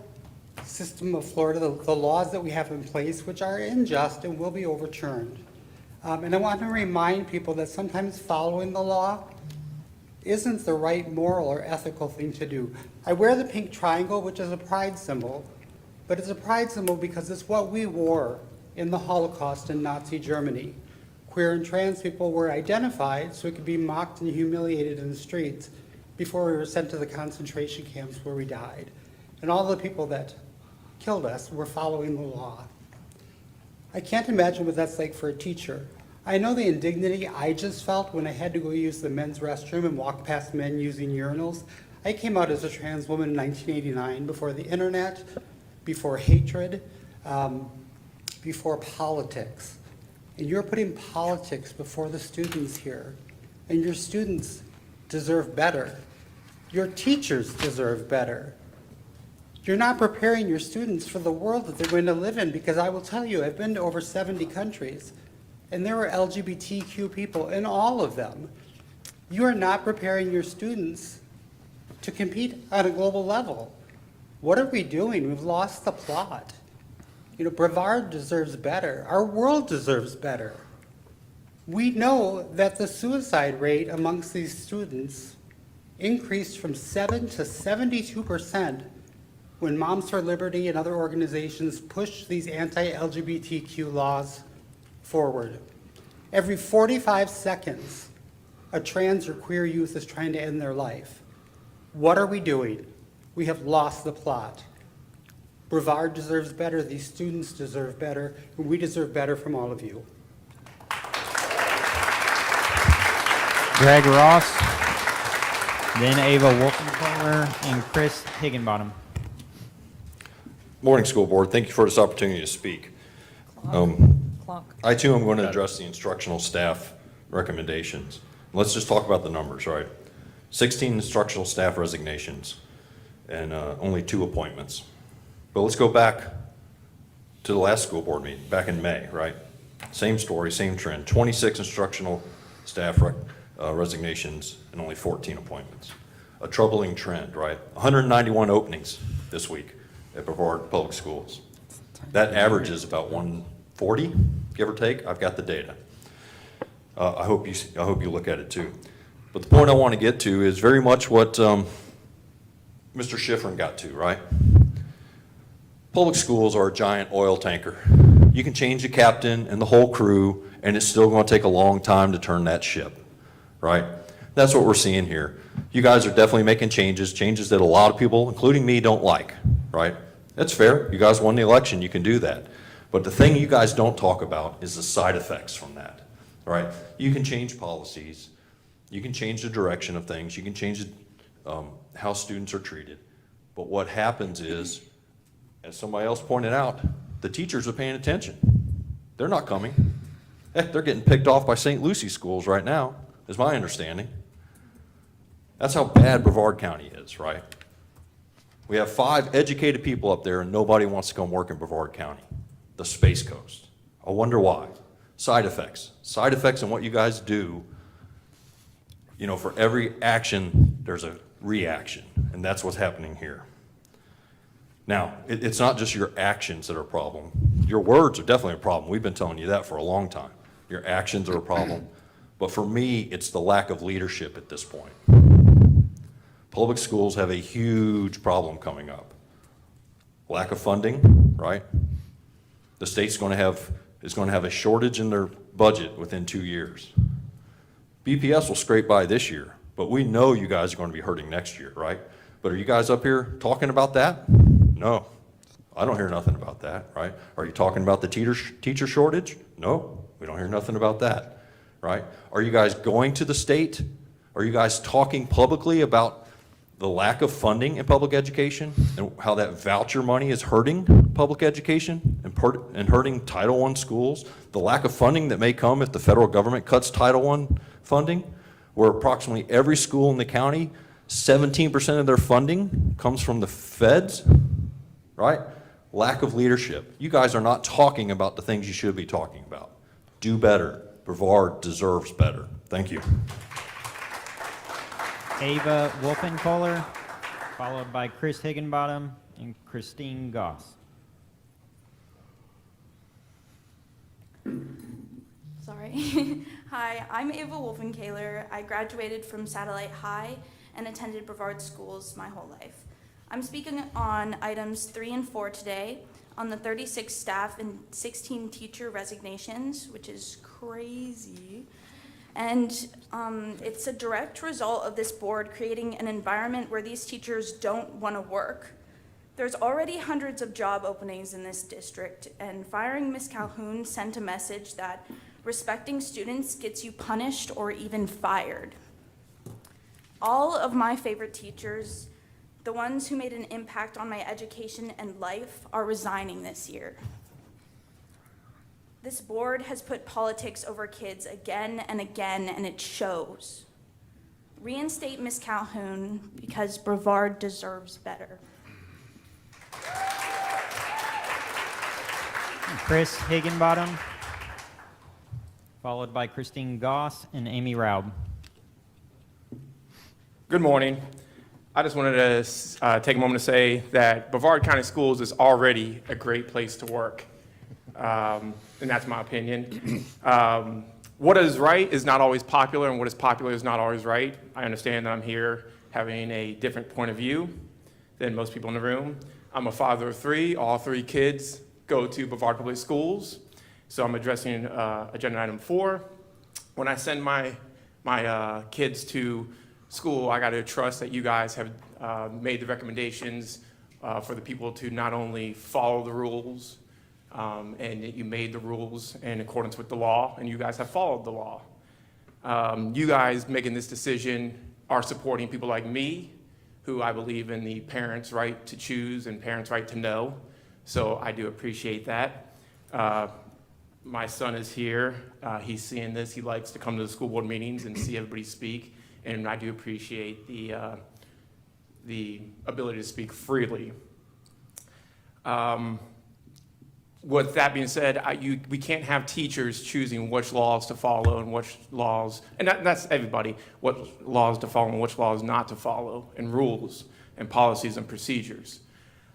S3: system of Florida, the laws that we have in place, which are unjust and will be overturned? And I want to remind people that sometimes following the law isn't the right moral or ethical thing to do. I wear the pink triangle, which is a pride symbol, but it's a pride symbol because it's what we wore in the Holocaust in Nazi Germany. Queer and trans people were identified so we could be mocked and humiliated in the streets before we were sent to the concentration camps where we died. And all the people that killed us were following the law. I can't imagine what that's like for a teacher. I know the indignity I just felt when I had to go use the men's restroom and walk past men using urinals. I came out as a trans woman in 1989 before the internet, before hatred, before politics. And you're putting politics before the students here. And your students deserve better. Your teachers deserve better. You're not preparing your students for the world that they're going to live in, because I will tell you, I've been to over 70 countries, and there were LGBTQ people in all of them. You are not preparing your students to compete on a global level. What are we doing? We've lost the plot. Brevard deserves better. Our world deserves better. We know that the suicide rate amongst these students increased from 7 to 72% when Moms for Liberty and other organizations pushed these anti-LGBTQ laws forward. Every 45 seconds, a trans or queer youth is trying to end their life. What are we doing? We have lost the plot. Brevard deserves better, these students deserve better, and we deserve better from all of you.
S4: Greg Ross, then Ava Wolfenkohler, and Chris Higginbottom.
S5: Morning, School Board. Thank you for this opportunity to speak. I too am going to address the instructional staff recommendations. Let's just talk about the numbers, right? 16 instructional staff resignations and only 2 appointments. But let's go back to the last school board meeting, back in May, right? Same story, same trend. 26 instructional staff resignations and only 14 appointments. A troubling trend, right? 191 openings this week at Brevard Public Schools. That averages about 140, give or take. I've got the data. I hope you look at it too. But the point I want to get to is very much what Mr. Schifrin got to, right? Public schools are a giant oil tanker. You can change the captain and the whole crew, and it's still going to take a long time to turn that ship, right? That's what we're seeing here. You guys are definitely making changes that a lot of people, including me, don't like, right? That's fair. You guys won the election. You can do that. But the thing you guys don't talk about is the side effects from that, right? You can change policies. You can change the direction of things. You can change how students are treated. But what happens is, as somebody else pointed out, the teachers are paying attention. They're not coming. Heck, they're getting picked off by St. Lucie schools right now, is my understanding. That's how bad Brevard County is, right? We have 5 educated people up there and nobody wants to come work in Brevard County, the Space Coast. I wonder why. Side effects. Side effects in what you guys do. You know, for every action, there's a reaction, and that's what's happening here. Now, it's not just your actions that are a problem. Your words are definitely a problem. We've been telling you that for a long time. Your actions are a problem. But for me, it's the lack of leadership at this point. Public schools have a huge problem coming up. Lack of funding, right? The state's going to have a shortage in their budget within 2 years. BPS will scrape by this year, but we know you guys are going to be hurting next year, right? But are you guys up here talking about that? No, I don't hear nothing about that, right? Are you talking about the teacher shortage? No, we don't hear nothing about that, right? Are you guys going to the state? Are you guys talking publicly about the lack of funding in public education and how that voucher money is hurting public education and hurting Title I schools? The lack of funding that may come if the federal government cuts Title I funding, where approximately every school in the county, 17% of their funding comes from the feds, right? Lack of leadership. You guys are not talking about the things you should be talking about. Do better. Brevard deserves better. Thank you.
S4: Ava Wolfenkohler, followed by Chris Higginbottom and Christine Goss.
S8: Sorry. Hi, I'm Ava Wolfenkohler. I graduated from Satellite High and attended Brevard schools my whole life. I'm speaking on items 3 and 4 today on the 36 staff and 16 teacher resignations, which is crazy. And it's a direct result of this board creating an environment where these teachers don't want to work. There's already hundreds of job openings in this district, and firing Ms. Calhoun sent a message that respecting students gets you punished or even fired. All of my favorite teachers, the ones who made an impact on my education and life, are resigning this year. This board has put politics over kids again and again, and it shows. Reinstate Ms. Calhoun because Brevard deserves better.
S4: Chris Higginbottom, followed by Christine Goss and Amy Raub.
S6: Good morning. I just wanted to take a moment to say that Brevard County Schools is already a great place to work, and that's my opinion. What is right is not always popular, and what is popular is not always right. I understand that I'm here having a different point of view than most people in the room. I'm a father of 3. All 3 kids go to Brevard Public Schools, so I'm addressing agenda item 4. When I send my kids to school, I got to trust that you guys have made the recommendations for the people to not only follow the rules, and that you made the rules in accordance with the law, and you guys have followed the law. You guys making this decision are supporting people like me, who I believe in the parents' right to choose and parents' right to know. So I do appreciate that. My son is here. He's seeing this. He likes to come to the school board meetings and see everybody speak. And I do appreciate the ability to speak freely. With that being said, we can't have teachers choosing which laws to follow and which laws, and that's everybody, what laws to follow and which laws not to follow, and rules and policies and procedures.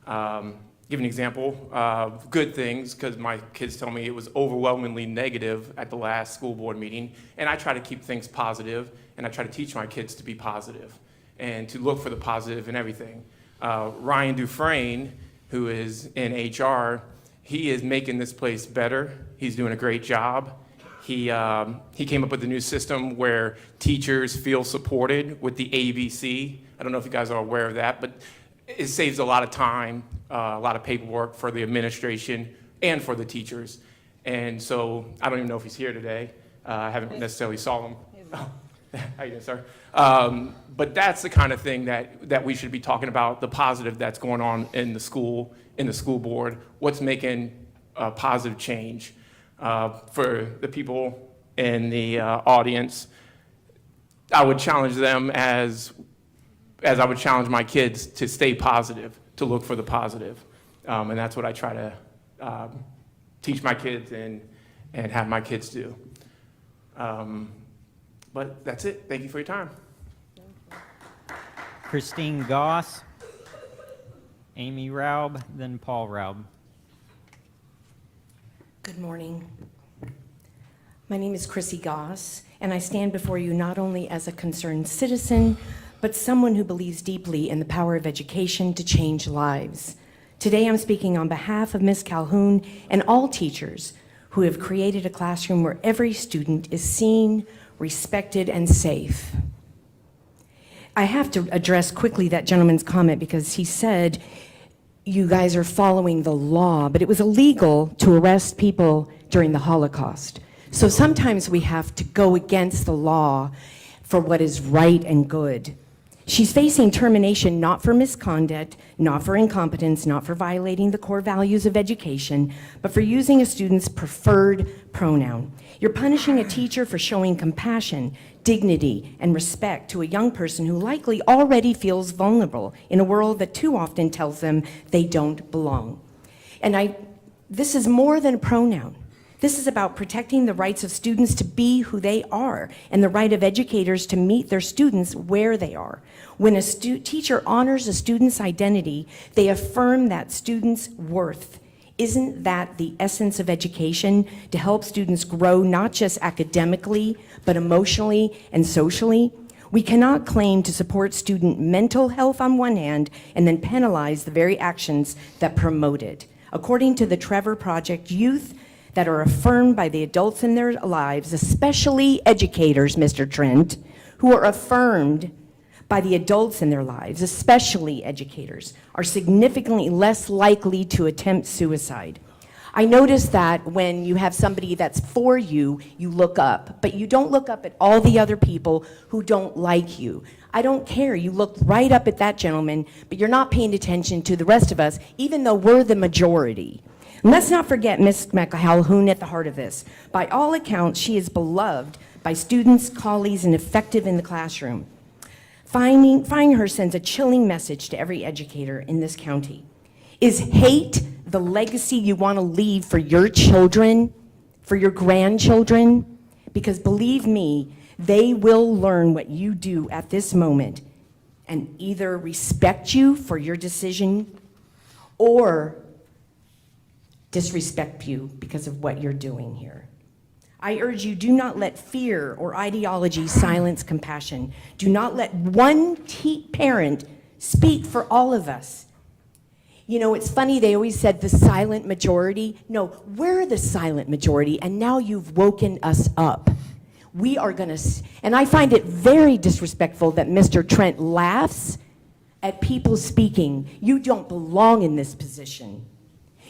S6: Give an example of good things, because my kids tell me it was overwhelmingly negative at the last school board meeting, and I try to keep things positive, and I try to teach my kids to be positive and to look for the positive in everything. Ryan Dufresne, who is in HR, He is making this place better. He's doing a great job. He came up with a new system where teachers feel supported with the ABC. I don't know if you guys are aware of that, but it saves a lot of time, a lot of paperwork for the administration and for the teachers. And so I don't even know if he's here today. I haven't necessarily saw him. Oh, how you doing, sir? But that's the kind of thing that we should be talking about, the positive that's going on in the school board, what's making a positive change for the people in the audience. I would challenge them as I would challenge my kids to stay positive, to look for the positive. And that's what I try to teach my kids and have my kids do. But that's it. Thank you for your time.
S4: Christine Goss, Amy Raub, then Paul Raub.
S7: Good morning. My name is Chrissy Goss, and I stand before you not only as a concerned citizen, but someone who believes deeply in the power of education to change lives. Today I'm speaking on behalf of Ms. Calhoun and all teachers who have created a classroom where every student is seen, respected, and safe. I have to address quickly that gentleman's comment because he said, you guys are following the law, but it was illegal to arrest people during the Holocaust. So sometimes we have to go against the law for what is right and good. She's facing termination not for misconduct, not for incompetence, not for violating the core values of education, but for using a student's preferred pronoun. You're punishing a teacher for showing compassion, dignity, and respect to a young person who likely already feels vulnerable in a world that too often tells them they don't belong. And this is more than a pronoun. This is about protecting the rights of students to be who they are and the right of educators to meet their students where they are. When a teacher honors a student's identity, they affirm that student's worth. Isn't that the essence of education, to help students grow not just academically, but emotionally and socially? We cannot claim to support student mental health on one hand and then penalize the very actions that promote it. According to the Trevor Project, youth that are affirmed by the adults in their lives, especially educators, Mr. Trent, who are affirmed by the adults in their lives, especially educators, are significantly less likely to attempt suicide. I notice that when you have somebody that's for you, you look up, but you don't look up at all the other people who don't like you. I don't care. You look right up at that gentleman, but you're not paying attention to the rest of us, even though we're the majority. And let's not forget Ms. Calhoun at the heart of this. By all accounts, she is beloved by students, colleagues, and effective in the classroom. Finding her sends a chilling message to every educator in this county. Is hate the legacy you want to leave for your children, for your grandchildren? Because believe me, they will learn what you do at this moment and either respect you for your decision or disrespect you because of what you're doing here. I urge you, do not let fear or ideology silence compassion. Do not let one parent speak for all of us. You know, it's funny, they always said the silent majority. No, we're the silent majority, and now you've woken us up. We are gonna, and I find it very disrespectful that Mr. Trent laughs at people speaking. You don't belong in this position.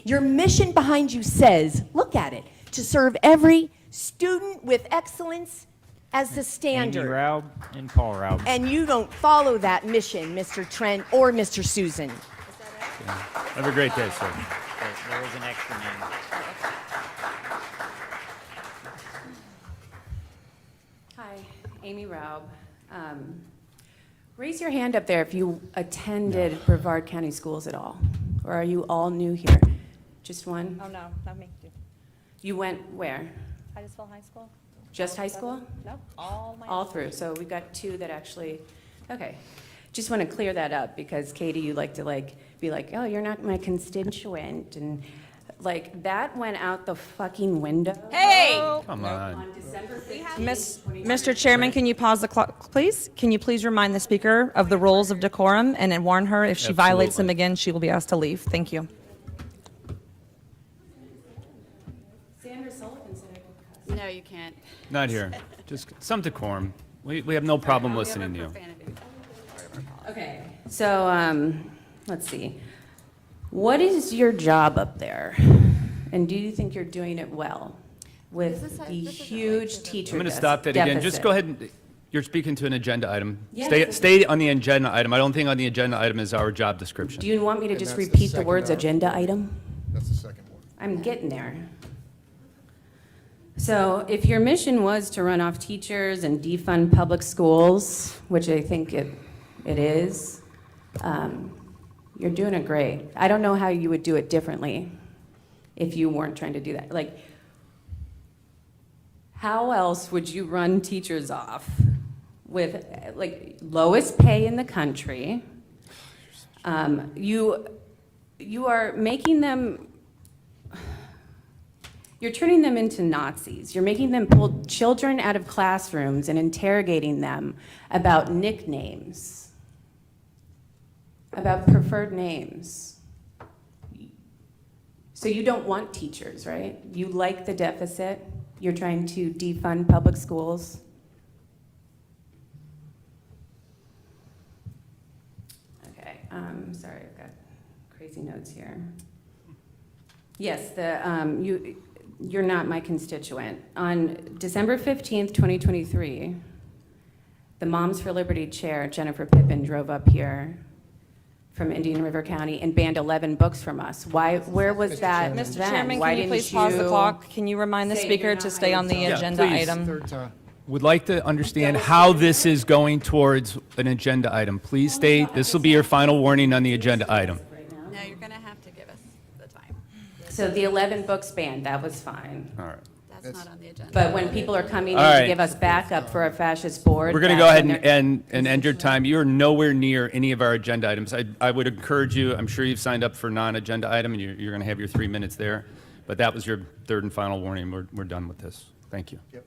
S7: Your mission behind you says, look at it, to serve every student with excellence as the standard.
S4: Amy Raub and Paul Raub.
S7: And you don't follow that mission, Mr. Trent or Mr. Susan.
S1: Have a great day, sir.
S4: There is an extra name.
S9: Hi, Amy Raub. Raise your hand up there if you attended Brevard County Schools at all, or are you all new here? Just one?
S21: Oh, no, not me.
S9: You went where?
S21: Titusville High School?
S9: Just high school?
S21: No, all my.
S9: All through, so we've got two that actually, okay. Just want to clear that up because Katie, you like to be like, oh, you're not my constituent, and that went out the fucking window.
S23: Hey!
S1: Come on.
S9: On December 15th,
S23: Mr. Chairman, can you pause the clock, please? Can you please remind the speaker of the rules of decorum and then warn her if she violates them
S1: Absolutely.
S23: again, she will be asked to leave. Thank you.
S10: you can't.
S1: Not here. Just some decorum. We have no problem listening to you.
S9: Okay, so, let's see. What is your job up there? And do you think you're doing it well with the huge teacher
S1: I'm going to stop that again. Just
S9: deficit?
S1: go ahead and, you're speaking to an agenda item.
S9: Yes.
S1: Stay on the agenda item. I don't think on the agenda item is our job description.
S9: Do you want me to just repeat the words agenda item? That's the second one. I'm getting there. So if your mission was to run off teachers and defund public schools, which I think it is, you're doing it great. I don't know how you would do it differently if you weren't trying to do that. Like, how else would you run teachers off with, like, lowest pay in the country? You are making them, you're turning them into Nazis. You're making them pull children out of classrooms and interrogating them about nicknames, about preferred names. So you don't want teachers, right? You like the deficit. You're trying to defund public schools. Okay, sorry, I've got crazy notes here. Yes, you're not my constituent. On December 15th, 2023, the Moms for Liberty chair, Jennifer Pippin, drove up here from Indian River County and banned 11 books from us. Where was that then?
S23: Mr. Chairman,
S9: Why
S23: can you
S9: didn't
S23: please pause the clock? Can you remind the
S9: say
S23: speaker
S9: you're
S23: to
S9: not
S23: stay on the
S1: Yeah,
S23: agenda
S1: please.
S23: item?
S1: Would like to understand how this is going towards an agenda item. Please stay, this will be your final warning on the agenda item.
S10: No, you're going to have to give us the time.
S9: So the 11 books banned, that was fine.
S1: All right.
S10: That's not on the agenda.
S9: But when people are coming in
S1: All
S9: to
S1: right.
S9: give us backup for a fascist board.
S1: We're going to
S9: that's
S1: go ahead
S9: when
S1: and end your time. You're nowhere near any of our agenda items. I would encourage you, I'm sure you've signed up for non-agenda item, and you're going to have your 3 minutes there. But that was your third and final warning. We're done with this. Thank you.
S2: Yep.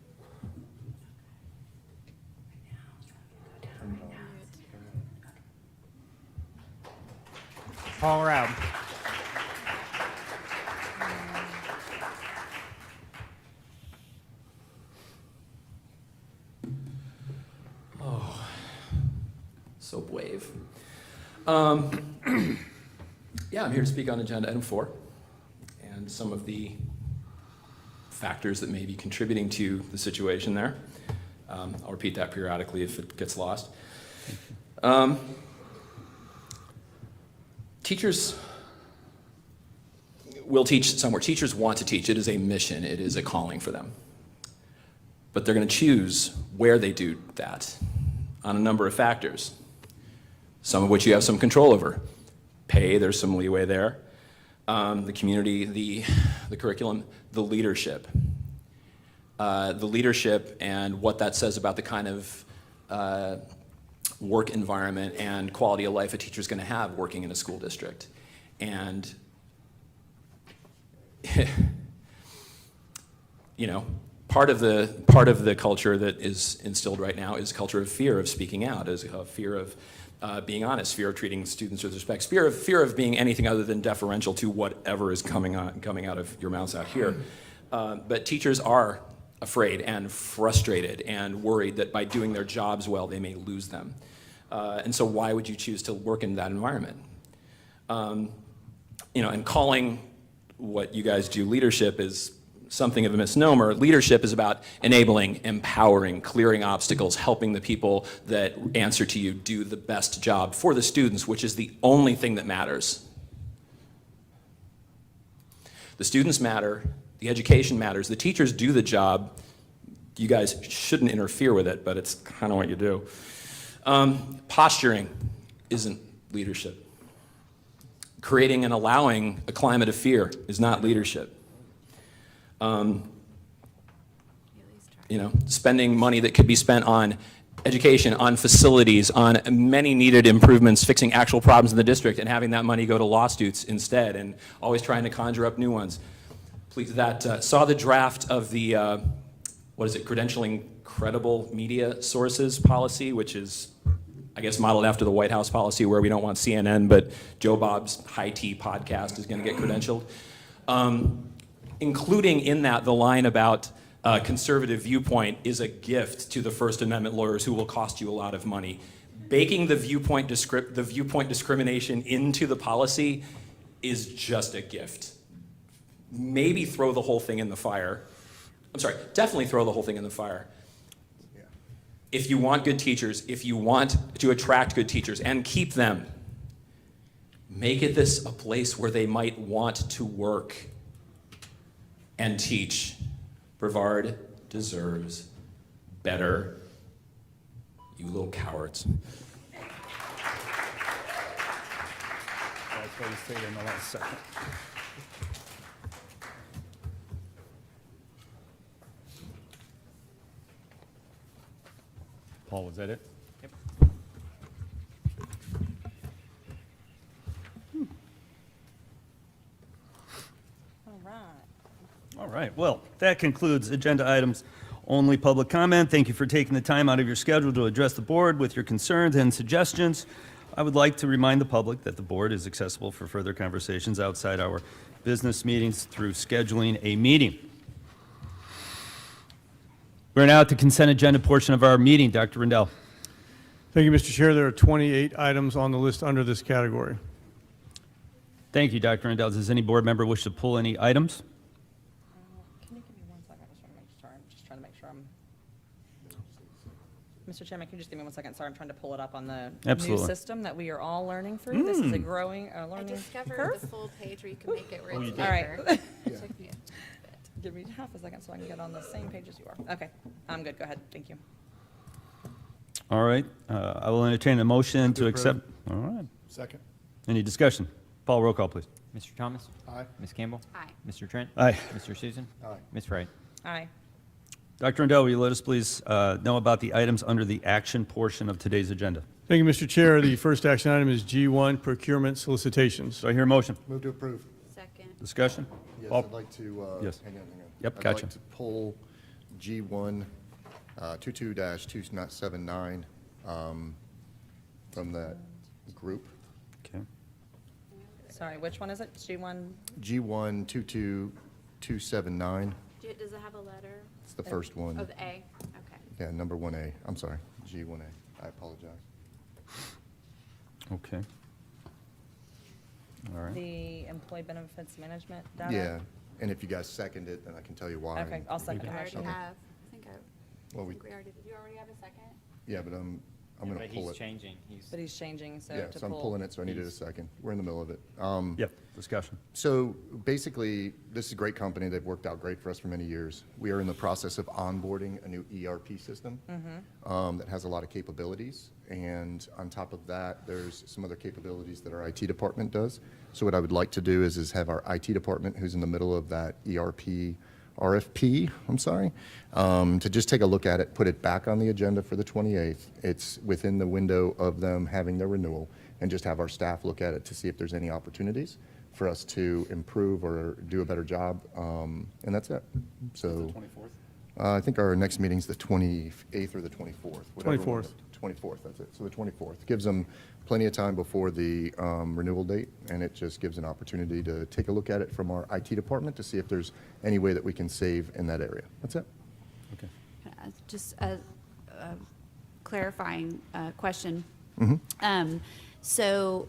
S4: Paul Raub.
S11: Soap wave. Yeah, I'm here to speak on agenda item 4 and some of the factors that may be contributing to the situation there. I'll repeat that periodically if it gets lost. Teachers will teach somewhere. Teachers want to teach. It is a mission. It is a calling for them. But they're going to choose where they do that on a number of factors, some of which you have some control over. Pay, there's some leeway there. The community, the curriculum, the leadership. The leadership and what that says about the kind of work environment and quality of life a teacher's going to have working in a school district. And, you know, part of the culture that is instilled right now is a culture of fear of speaking out, is a fear of being honest, fear of treating students with respect, fear of being anything other than deferential to whatever is coming out of your mouths out here. But teachers are afraid and frustrated and worried that by doing their jobs well, they may lose them. And so why would you choose to work in that environment? You know, and calling what you guys do leadership is something of a misnomer. Leadership is about enabling, empowering, clearing obstacles, helping the people that answer to you do the best job for the students, which is the only thing that matters. The students matter, the education matters, the teachers do the job. You guys shouldn't interfere with it, but it's kind of what you do. Posturing isn't leadership. Creating and allowing a climate of fear is not leadership. You know, spending money that could be spent on education, on facilities, on many needed improvements, fixing actual problems in the district, and having that money go to lawsuits instead, and always trying to conjure up new ones. Please, that saw the draft of the what is it, credentialing credible media sources policy, which is, I guess, modeled after the White House policy where we don't want CNN, but Joe Bob's High Tea podcast is going to get credentialed. Including in that the line about conservative viewpoint is a gift to the First Amendment lawyers who will cost you a lot of money. Baking the viewpoint discrimination into the policy is just a gift. Maybe throw the whole thing in the fire. I'm sorry, definitely throw the whole thing in the fire. If you want good teachers, if you want to attract good teachers and keep them, make it this a place where they might want to work and teach. Brevard deserves better, you little cowards.
S1: That's what you say in the last second. Paul, was that it?
S4: Yep.
S23: All right.
S1: All right, well, that concludes agenda items only public comment. Thank you for taking the time out of your schedule to address the board with your concerns and suggestions. I would like to remind the public that the board is accessible for further conversations outside our business meetings through scheduling a meeting. We're now at the consent agenda portion of our meeting. Dr. Rendell.
S2: Thank you, Mr. Chair. There are 28 items on the list under this category.
S1: Thank you, Dr. Rendell. Does any board member wish to pull any items?
S23: Can you give me 1 second? I'm just trying to make sure I'm. Mr. Chairman, can you just give me 1 second? Sorry, I'm trying to pull it up on the
S1: Absolutely.
S23: new system that we are all learning through. This is a growing, learning
S10: Discovered
S23: curve.
S10: the full page where you can make it where it's
S23: All right.
S10: bigger. It took me a bit.
S23: Give me half a second so I can get on the same page as you are. Okay, I'm good. Go ahead. Thank you.
S1: All right, I will entertain a motion to accept. All right.
S12: Second.
S1: Any discussion? Paul, roll call, please.
S4: Mr. Thomas?
S12: Aye.
S4: Ms. Campbell?
S10: Aye.
S4: Mr. Trent?
S1: Aye.
S4: Mr. Susan?
S12: Aye.
S4: Ms. Wright?
S23: Aye.
S1: Dr. Rendell, will you let us please know about the items under the action portion of today's agenda?
S2: Thank you, Mr. Chair. The first action item is G1, procurement solicitations.
S1: Do I hear a motion?
S12: Move to approve.
S10: Second.
S1: Discussion?
S12: Yes,
S1: Paul?
S12: I'd like to,
S1: Yes.
S12: hang on.
S1: Yep,
S12: I'd
S1: gotcha.
S12: like to pull G1, 22-279 from that group.
S1: Okay.
S23: Sorry, which one is it? G1?
S12: G1, 22279,
S10: Does it have a letter?
S12: it's the first one.
S10: Oh, the A, okay.
S12: Yeah, number 1A, I'm sorry, G1A, I apologize.
S1: Okay. All right.
S23: The employee benefits management data?
S12: Yeah, and if you guys second it, then I can tell you why.
S23: Okay, I'll second
S10: I
S23: the
S10: already
S23: motion.
S10: have, I think
S12: Well,
S10: we already, did you already have a second?
S12: Yeah, but I'm going to
S4: But
S12: pull
S4: he's
S12: it.
S4: changing.
S23: But he's changing, so
S12: Yeah,
S23: to
S12: so I'm
S23: pull.
S12: pulling it, so I needed a second. We're in the middle of it.
S1: Yep, discussion.
S12: So basically, this is a great company. They've worked out great for us for many years. We are in the process of onboarding a new ERP system that has a lot of capabilities. And on top of that, there's some other capabilities that our IT department does. So what I would like to do is have our IT department, who's in the middle of that ERP RFP, to just take a look at it, put it back on the agenda for the 28th. It's within the window of them having their renewal, and just have our staff look at it to see if there's any opportunities for us to improve or do a better job, and that's it. So, I think our next meeting's the 28th or the 24th. whatever one.
S2: 24th.
S12: 24th, that's it. So the 24th. Gives them plenty of time before the renewal date, and it just gives an opportunity to take a look at it from our IT department to see if there's any way that we can save in that area. That's it.
S1: Okay.
S10: Just a clarifying question.
S12: Mhm.
S10: So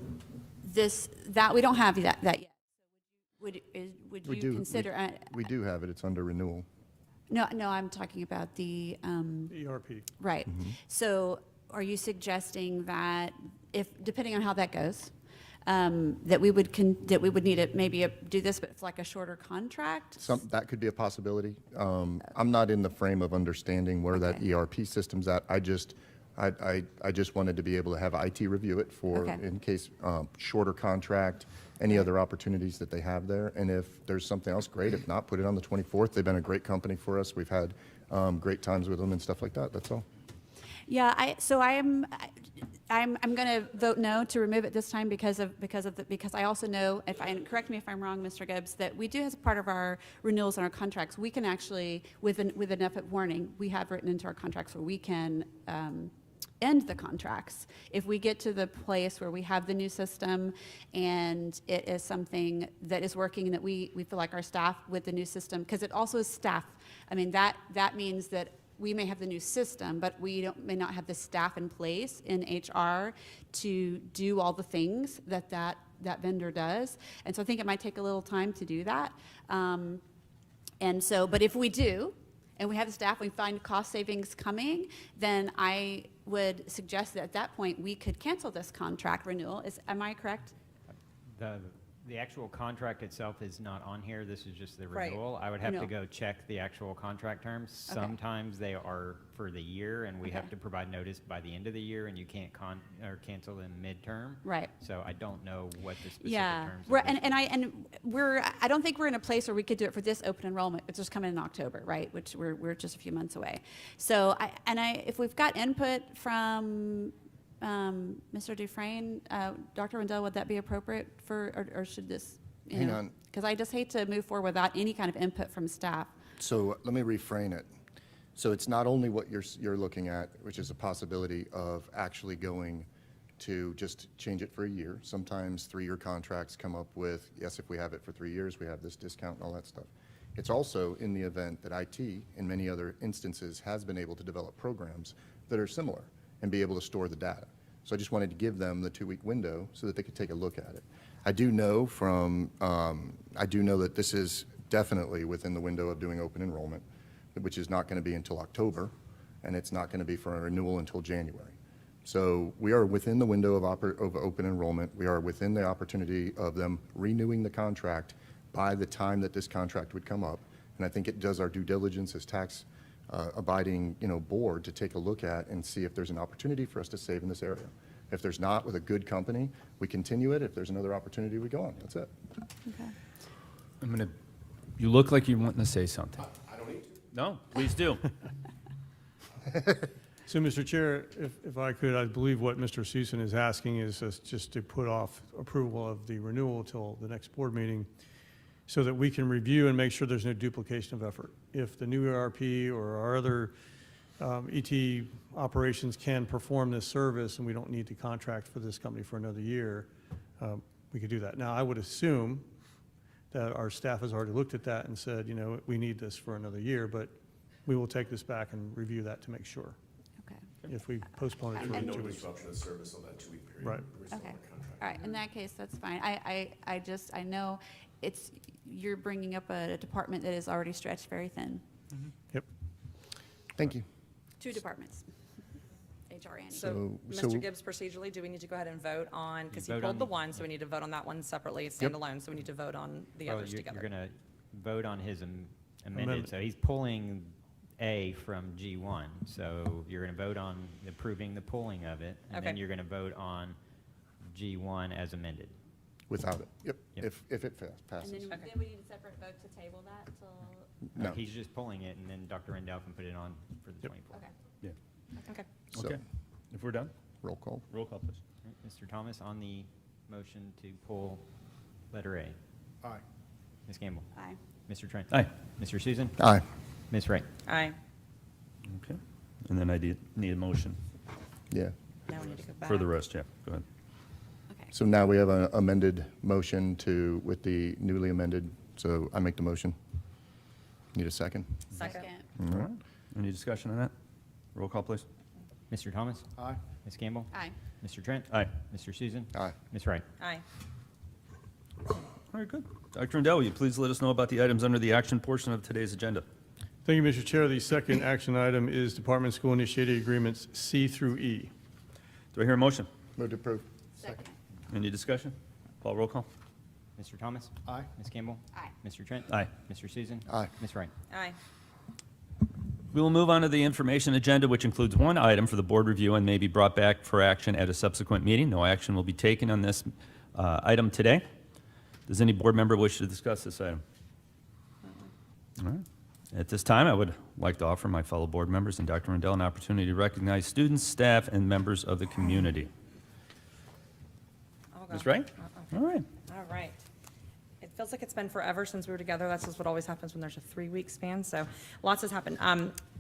S10: that we don't have that yet. Would
S12: We
S10: you
S12: do.
S10: consider?
S12: We do have it. It's under renewal.
S10: No, I'm talking about the.
S2: ERP.
S10: Right. So are you suggesting that depending on how that goes, that we would need to do this, but it's like a shorter contract?
S12: That could be a possibility. I'm not in the frame of understanding where that ERP system's at. I just wanted to be able to have IT review it for,
S10: Okay.
S12: in case, shorter contract, any other opportunities that they have there. And if there's something else, great. If not, put it on the 24th. They've been a great company for us. We've had great times with them and stuff like that. That's all.
S10: Yeah, I'm going to vote no to remove it this time because I also know, and correct me if I'm wrong, Mr. Gibbs, that we do, as a part of our renewals and our contracts, we can actually, with enough warning, we have written into our contracts where we can end the contracts. If we get to the place where we have the new system and it is something that is working and that we feel like our staff with the new system, because it also is staff. I mean, that means that we may have the new system, but we may not have the staff in place in HR to do all the things that vendor does. And so I think it might take a little time to do that. And so, but if we do, and we have the staff, we find cost savings coming, then I would suggest that at that point, we could cancel this contract renewal. Am I correct?
S4: The actual contract itself is not on here. This is just the
S10: Right.
S4: renewal. I would have to
S10: Renewal.
S4: go check the actual contract terms.
S10: Okay.
S4: Sometimes they are for the year, and we have
S10: Okay.
S4: to provide notice by the end of the year, and you can't cancel in midterm.
S10: Right.
S4: So I don't know what the specific
S10: Yeah,
S4: terms.
S10: we're,
S4: of this-
S10: I don't think we're in a place where we could do it for this open enrollment. It's just coming in October, right? Which we're just a few months away. So if we've got input from Mr. Dufresne, Dr. Rendell, would that be appropriate or should this?
S12: Hang on.
S10: Because I just hate to move forward without any kind of input from staff.
S12: So let me reframe it. So it's not only what you're looking at, which is a possibility of actually going to just change it for a year. Sometimes 3-year contracts come up with, yes, if we have it for 3 years, we have this discount and all that stuff. It's also in the event that IT, in many other instances, has been able to develop programs that are similar and be able to store the data. So I just wanted to give them the 2-week window so that they could take a look at it. I do know that this is definitely within the window of doing open enrollment, which is not going to be until October, and it's not going to be for a renewal until January. So we are within the window of open enrollment. We are within the opportunity of them renewing the contract by the time that this contract would come up. And I think it does our due diligence as tax abiding, board to take a look at and see if there's an opportunity for us to save in this area. If there's not, with a good company, we continue it. If there's another opportunity, we go on. That's it.
S10: Okay.
S1: You look like you're wanting to say something.
S12: I don't need to.
S1: No, please do.
S2: So, Mr. Chair, if I could, I believe what Mr. Susan is asking is us just to put off approval of the renewal till the next board meeting so that we can review and make sure there's no duplication of effort. If the new ERP or our other ET operations can perform this service and we don't need to contract for this company for another year, we could do that. Now, I would assume that our staff has already looked at that and said, we need this for another year, but we will take this back and review that to make sure.
S10: Okay.
S2: If we postpone it for
S10: And-
S2: 2 weeks.
S13: disruption of service on that 2-week period.
S2: Right.
S13: We're still
S10: Okay.
S13: on contract.
S10: All right, in that case, that's fine. I know you're bringing up a department that is already stretched very thin.
S2: Yep.
S12: Thank you.
S10: 2 departments, HR and.
S23: So,
S12: So-
S23: Mr. Gibbs, procedurally, do we need to go ahead and vote on, because he
S4: vote
S23: pulled
S4: on-
S23: the one, so we need to vote on that one separately, standalone, so we need to vote on the
S4: Well,
S23: others
S4: you're
S23: together.
S4: going to vote on his amended,
S2: Amendment.
S4: so he's pulling A from G1. So you're going to vote on approving the pulling of it, and then
S23: Okay.
S4: you're going to vote on G1 as amended.
S12: Without it. Yep.
S4: Yep.
S12: If it passes.
S10: And then we need a separate vote to table that till.
S12: No.
S4: He's just pulling it, and then Dr. Rendell can put it on for the 24th.
S10: Okay.
S1: Yeah.
S23: Okay.
S12: So,
S1: Okay. If we're done,
S12: roll call.
S1: roll call, please.
S4: All right, Mr. Thomas, on the motion to pull letter A.
S12: Aye.
S4: Ms. Campbell.
S10: Aye.
S4: Mr. Trent.
S1: Aye.
S4: Mr. Susan.
S12: Aye.
S4: Ms. Wright.
S23: Aye.
S1: Okay. And then I need a motion
S12: Yeah.
S23: Now we need to go back.
S1: for the rest, yeah. Go ahead.
S10: Okay.
S12: So now we have an amended motion with the newly amended, so I make the motion. Need a second?
S23: Second.
S12: All right.
S1: Any discussion on that? Roll call, please.
S4: Mr. Thomas.
S12: Aye.
S4: Ms. Campbell.
S10: Aye.
S4: Mr. Trent.
S1: Aye.
S4: Mr. Susan.
S12: Aye.
S4: Ms. Wright.
S23: Aye.
S1: All right, good. Dr. Rendell, will you please let us know about the items under the action portion of today's agenda?
S2: Thank you, Mr. Chair. The second action item is Department School Initiated Agreements C through E.
S1: Do I hear a motion?
S12: Move to approve.
S10: Second.
S1: Any discussion? Paul, roll call.
S4: Mr. Thomas.
S12: Aye.
S4: Ms. Campbell.
S10: Aye.
S4: Mr. Trent.
S1: Aye.
S4: Mr. Susan.
S12: Aye.
S4: Ms. Wright.
S23: Aye.
S1: We will move on to the information agenda, which includes one item for the board review and may be brought back for action at a subsequent meeting. No action will be taken on this item today. Does any board member wish to discuss this item? All right. At this time, I would like to offer my fellow board members and Dr. Rendell an opportunity to recognize students, staff, and members of the community.
S23: I'll go.
S1: Ms. Wright? All right.
S23: All right. feels like it's been forever since we were together. That's just what always happens when there's a 3-week span, so lots has happened.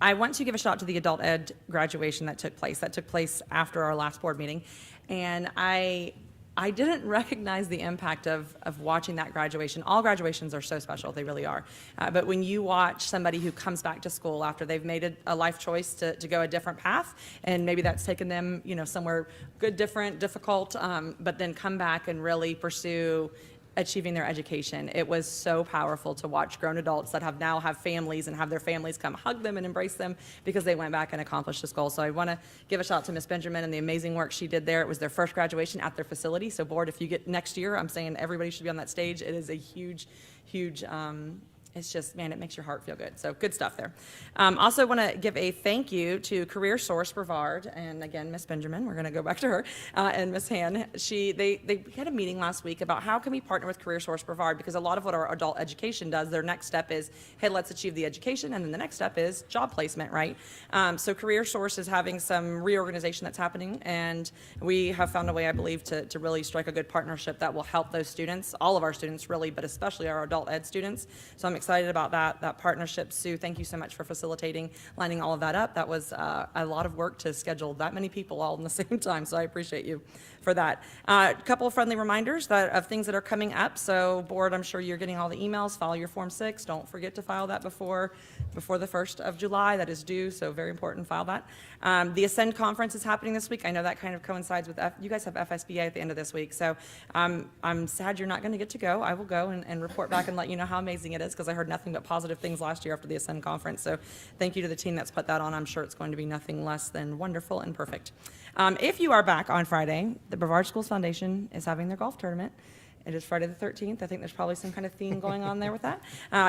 S23: I want to give a shout out to the adult ed graduation that took place. That took place after our last board meeting, and I didn't recognize the impact of watching that graduation. All graduations are so special, they really are. But when you watch somebody who comes back to school after they've made a life choice to go a different path, and maybe that's taken them, somewhere good, different, difficult, but then come back and really pursue achieving their education. It was so powerful to watch grown adults that now have families and have their families come hug them and embrace them because they went back and accomplished this goal. So I want to give a shout out to Miss Benjamin and the amazing work she did there. It was their first graduation at their facility. So board, if you get next year, I'm saying everybody should be on that stage. It is a huge, huge, it's just, man, it makes your heart feel good. So good stuff there. Also want to give a thank you to Career Source Brevard, and again, Miss Benjamin, we're going to go back to her, and Miss Han. They had a meeting last week about how can we partner with Career Source Brevard, because a lot of what our adult education does, their next step is, hey, let's achieve the education, and then the next step is job placement, right? So Career Source is having some reorganization that's happening, and we have found a way, I believe, to really strike a good partnership that will help those students, all of our students really, but especially our adult ed students. So I'm excited about that partnership. Sue, thank you so much for facilitating, lining all of that up. That was a lot of work to schedule that many people all in the same time, so I appreciate you for that. A couple of friendly reminders of things that are coming up. So board, I'm sure you're getting all the emails. File your Form 6. Don't forget to file that before the 1st of July. That is due, so very important, file that. The Ascend Conference is happening this week. I know that kind of coincides with, you guys have FSBA at the end of this week, so I'm sad you're not going to get to go. I will go and report back and let you know how amazing it is, because I heard nothing but positive things last year after the Ascend Conference. So thank you to the team that's put that on. I'm sure it's going to be nothing less than wonderful and perfect. If you are back on Friday, the Brevard Schools Foundation is having their golf tournament. It is Friday the 13th. I think there's probably some kind of theme going on there with that.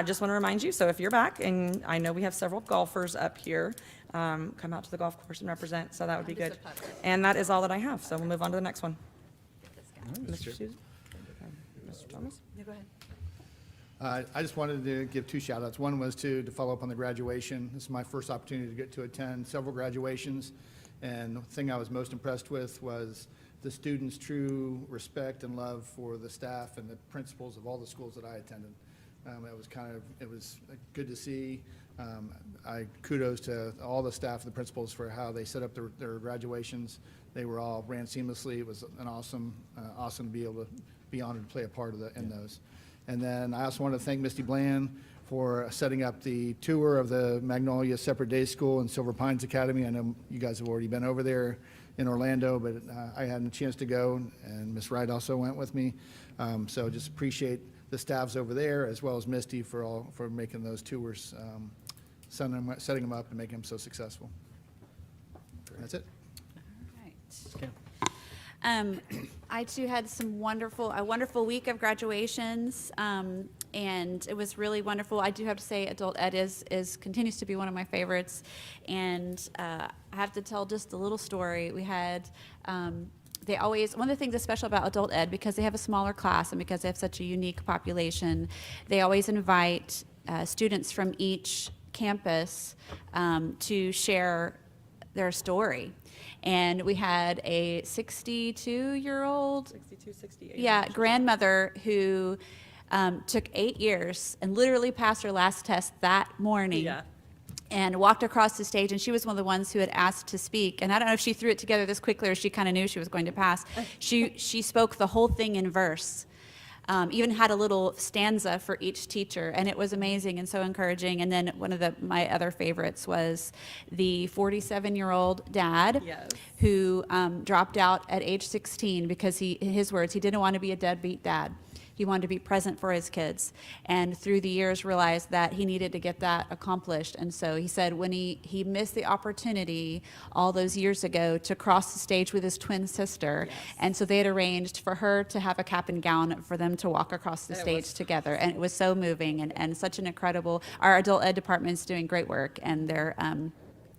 S23: Just want to remind you, so if you're back, and I know we have several golfers up here, come out to the golf course and represent, so that would be good. And that is all that I have, so we'll move on to the next one. Mr. Susan? Mr. Thomas? Yeah, go ahead.
S15: I just wanted to give 2 shout-outs. One was to follow up on the graduation. This is my first opportunity to get to attend several graduations, and the thing I was most impressed with was the students' true respect and love for the staff and the principals of all the schools that I attended. It was good to see. I kudos to all the staff and the principals for how they set up their graduations. They were all ran seamlessly. It was an awesome to be able to be honored to play a part in those. And then I also want to thank Misty Bland for setting up the tour of the Magnolia Separate Day School and Silver Pines Academy. I know you guys have already been over there in Orlando, but I had a chance to go, and Miss Wright also went with me. So just appreciate the staffs over there, as well as Misty for making those tours, setting them up and making them so successful. That's it.
S10: I too had a wonderful week of graduations, and it was really wonderful. I do have to say, adult ed continues to be one of my favorites, and I have to tell just a little story. We had. One of the things that's special about adult ed, because they have a smaller class and because they have such a unique population, they always invite students from each campus to share their story. And we had a 62-year-old, 68, grandmother who took 8 years and literally passed her last test that morning. Yeah. And walked across the stage, and she was one of the ones who had asked to speak. And I don't know if she threw it together this quickly or she kind of knew she was going to pass. She spoke the whole thing in verse. Even had a little stanza for each teacher, and it was amazing and so encouraging. And then one of my other favorites was the 47-year-old dad. Yes. Who dropped out at age 16 because his words, he didn't want to be a deadbeat dad. He wanted to be present for his kids, and through the years realized that he needed to get that accomplished. And so he said when he missed the opportunity all those years ago to cross the stage with his twin sister, yes. And so they had arranged for her to have a cap and gown for them to walk across the stage together, and it was so moving and such an incredible. Our adult ed department is doing great work, and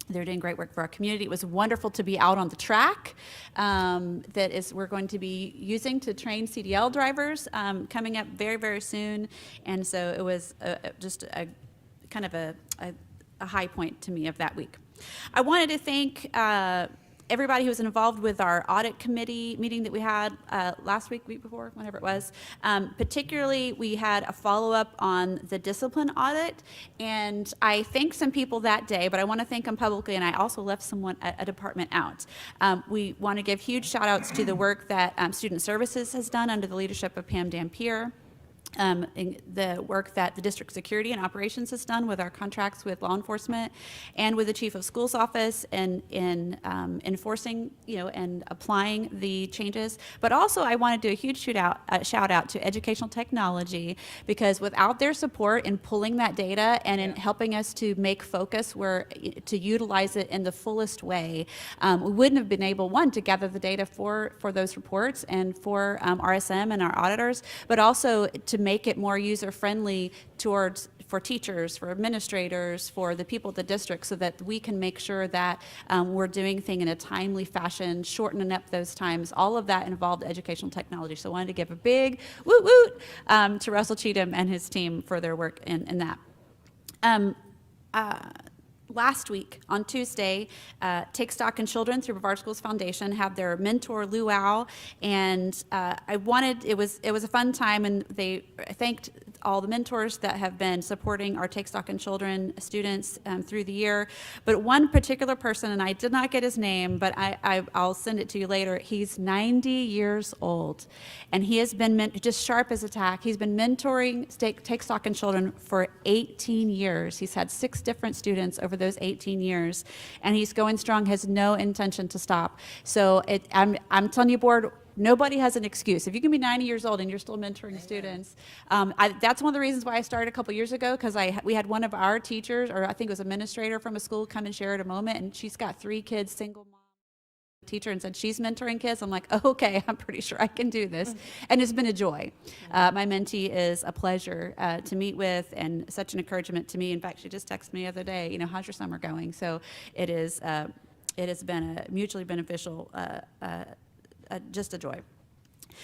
S10: they're doing great work for our community. It was wonderful to be out on the track we're going to be using to train CDL drivers coming up very, very soon. And so it was just a kind of a high point to me of that week. I wanted to thank everybody who was involved with our audit committee meeting that we had last week, week before, whenever it was. Particularly, we had a follow-up on the discipline audit, and I thanked some people that day, but I want to thank them publicly, and I also left someone, a department out. We want to give huge shout-outs to the work that Student Services has done under the leadership of Pam Dampier. In the work that the district security and operations has done with our contracts with law enforcement and with the chief of schools office and in enforcing, and applying the changes. But also I want to do a huge shout out to educational technology, because without their support in pulling that data and in helping us to make focus to utilize it in the fullest way, we wouldn't have been able, one, to gather the data for those reports and for RSM and our auditors, but also to make it more user-friendly for teachers, for administrators, for the people at the district, so that we can make sure that we're doing things in a timely fashion, shortening up those times. All of that involved educational technology. So I wanted to give a big woot woot to Russell Cheatham and his team for their work in that. Last week, on Tuesday, Take Stock in Children through Brevard Schools Foundation had their mentor luau, and it was a fun time, and they thanked all the mentors that have been supporting our Take Stock in Children students through the year. But one particular person, and I did not get his name, but I'll send it to you later. He's 90 years old, and he has been just sharp as a tack. He's been mentoring Take Stock in Children for 18 years. He's had 6 different students over those 18 years, and he's going strong, has no intention to stop. So I'm telling you, board, nobody has an excuse. If you can be 90 years old and you're still mentoring students, that's one of the reasons why I started a couple years ago, because we had one of our teachers, or I think it was administrator from a school, come and share at a moment, and she's got 3 kids, single mom teacher, and said she's mentoring kids. I'm like, oh, okay, I'm pretty sure I can do this. And it's been a joy. My mentee is a pleasure to meet with, and such an encouragement to me. In fact, she just texted me the other day, how's your summer going? So it has been a mutually beneficial, just a joy.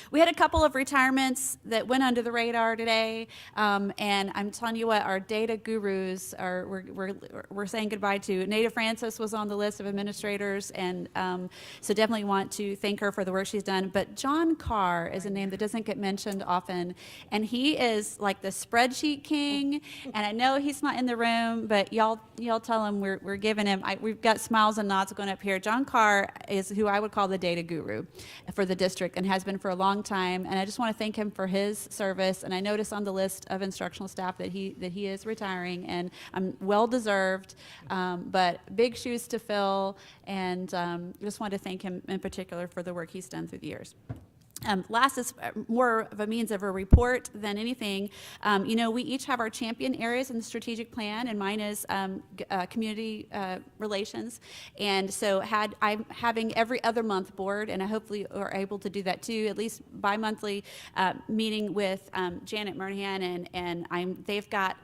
S10: We had a couple of retirements that went under the radar today, and I'm telling you what, our data gurus we're saying goodbye to. Nada Francis was on the list of administrators, and so definitely want to thank her for the work she's done. But John Carr is a name that doesn't get mentioned often, and he is like the spreadsheet king. And I know he's not in the room, but y'all tell him we're giving him. We've got smiles and nods going up here. John Carr is who I would call the data guru for the district, and has been for a long time, and I just want to thank him for his service. And I noticed on the list of instructional staff that he is retiring, and well deserved, but big shoes to fill, and just wanted to thank him in particular for the work he's done through the years. Last is more of a means of a report than anything. We each have our champion areas in the strategic plan, and mine is community relations. And so I'm having every other month board, and I hopefully are able to do that too, at least bi-monthly meeting with Janet Murnahan, and they've got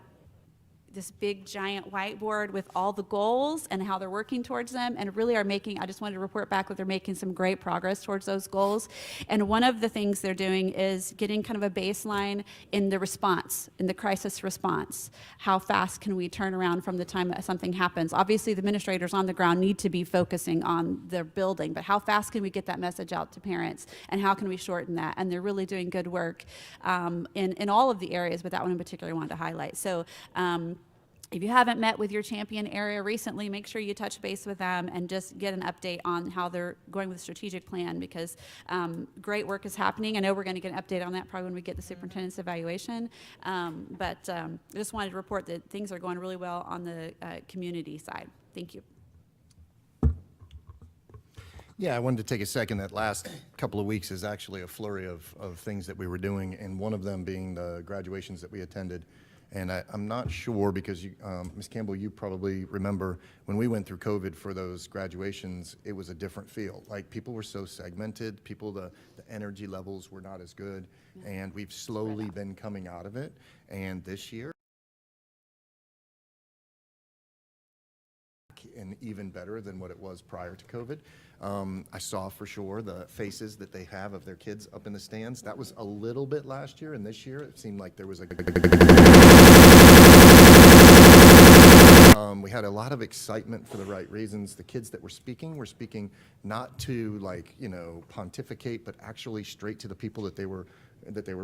S10: this big giant whiteboard with all the goals and how they're working towards them, and really I just wanted to report back that they're making some great progress towards those goals. And one of the things they're doing is getting kind of a baseline in the response, in the crisis response. How fast can we turn around from the time that something happens? Obviously, the administrators on the ground need to be focusing on their building, but how fast can we get that message out to parents, and how can we shorten that? And they're really doing good work in all of the areas, but that one in particular I wanted to highlight. So if you haven't met with your champion area recently, make sure you touch base with them and just get an update on how they're going with the strategic plan, because great work is happening. I know we're going to get an update on that probably when we get the superintendent's evaluation, but I just wanted to report that things are going really well on the community side. Thank you.
S12: Yeah, I wanted to take a second. That last couple of weeks is actually a flurry of things that we were doing, and one of them being the graduations that we attended. And I'm not sure, because Ms. Campbell, you probably remember when we went through COVID for those graduations, it was a different feel. Like, people were so segmented, the energy levels were not as good, and we've slowly been coming out of it. And this year, and even better than what it was prior to COVID. I saw for sure the faces that they have of their kids up in the stands. That was a little bit last year, and this year it seemed like there was a We had a lot of excitement for the right reasons. The kids that were speaking not to, like, you know, pontificate, but actually straight to the people that they were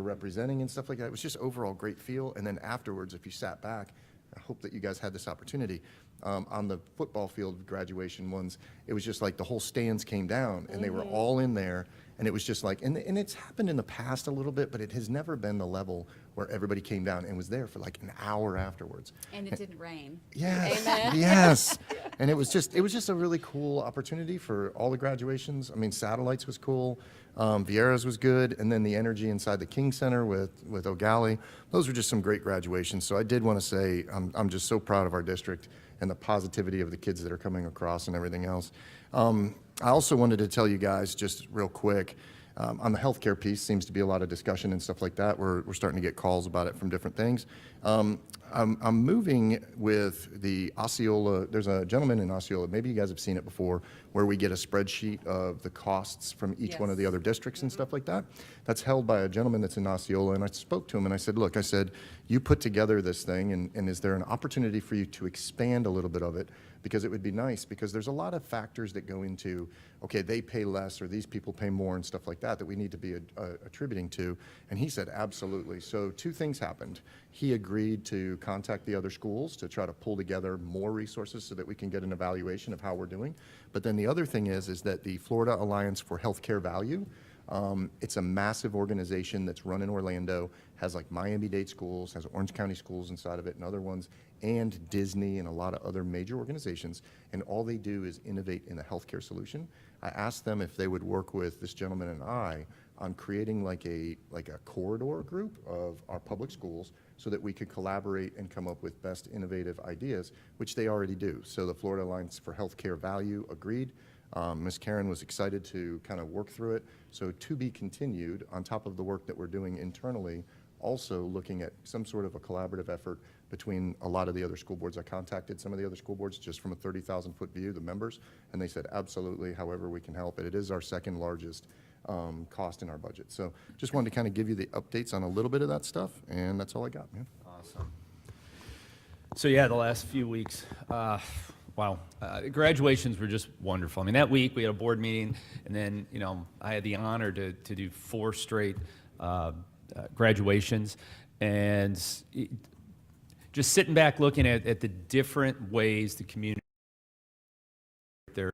S12: representing and stuff like that. It was just overall great feel. And then afterwards, if you sat back, I hope that you guys had this opportunity. On the football field graduation ones, it was just like the whole stands came down and they were all in there. And it was just like, and it's happened in the past a little bit, but it has never been the level where everybody came down and was there for like an hour afterwards.
S10: And it didn't rain.
S12: Yes,
S10: Amen.
S12: yes. And it was just a really cool opportunity for all the graduations. I mean, Satellites was cool, Vieira's was good, and then the energy inside the King Center with O'Galley. Those were just some great graduations. So I did want to say I'm just so proud of our district and the positivity of the kids that are coming across and everything else. I also wanted to tell you guys just real quick, on the healthcare piece, seems to be a lot of discussion and stuff like that. We're starting to get calls about it from different things. I'm moving with the Osceola. There's a gentleman in Osceola, maybe you guys have seen it before, where we get a spreadsheet of the costs from each one of the other districts and stuff like that. That's held by a gentleman that's in Osceola, and I spoke to him and I said, look, I said, you put together this thing, and is there an opportunity for you to expand a little bit of it? Because it would be nice, because there's a lot of factors that go into, okay, they pay less or these people pay more and stuff like that that we need to be attributing to. And he said, absolutely. So two things happened. He agreed to contact the other schools to try to pull together more resources so that we can get an evaluation of how we're doing. But then the other thing is that the Florida Alliance for Healthcare Value, it's a massive organization that's run in Orlando, has like Miami-Dade schools, has Orange County schools inside of it and other ones, and Disney and a lot of other major organizations, and all they do is innovate in the healthcare solution. I asked them if they would work with this gentleman and I on creating like a corridor group of our public schools so that we could collaborate and come up with best innovative ideas, which they already do. So the Florida Alliance for Healthcare Value agreed. Ms. Karen was excited to kind of work through it. So to be continued on top of the work that we're doing internally, also looking at some sort of a collaborative effort between a lot of the other school boards. I contacted some of the other school boards just from a 30,000-foot view, the members, and they said, absolutely, however we can help it. It is our second largest cost in our budget. So just wanted to kind of give you the updates on a little bit of that stuff, and that's all I got, man.
S1: Awesome. So yeah, the last few weeks, wow, graduations were just wonderful. I mean, that week we had a board meeting, and then, you know, I had the honor to do 4 straight graduations, and just sitting back looking at the different ways the community their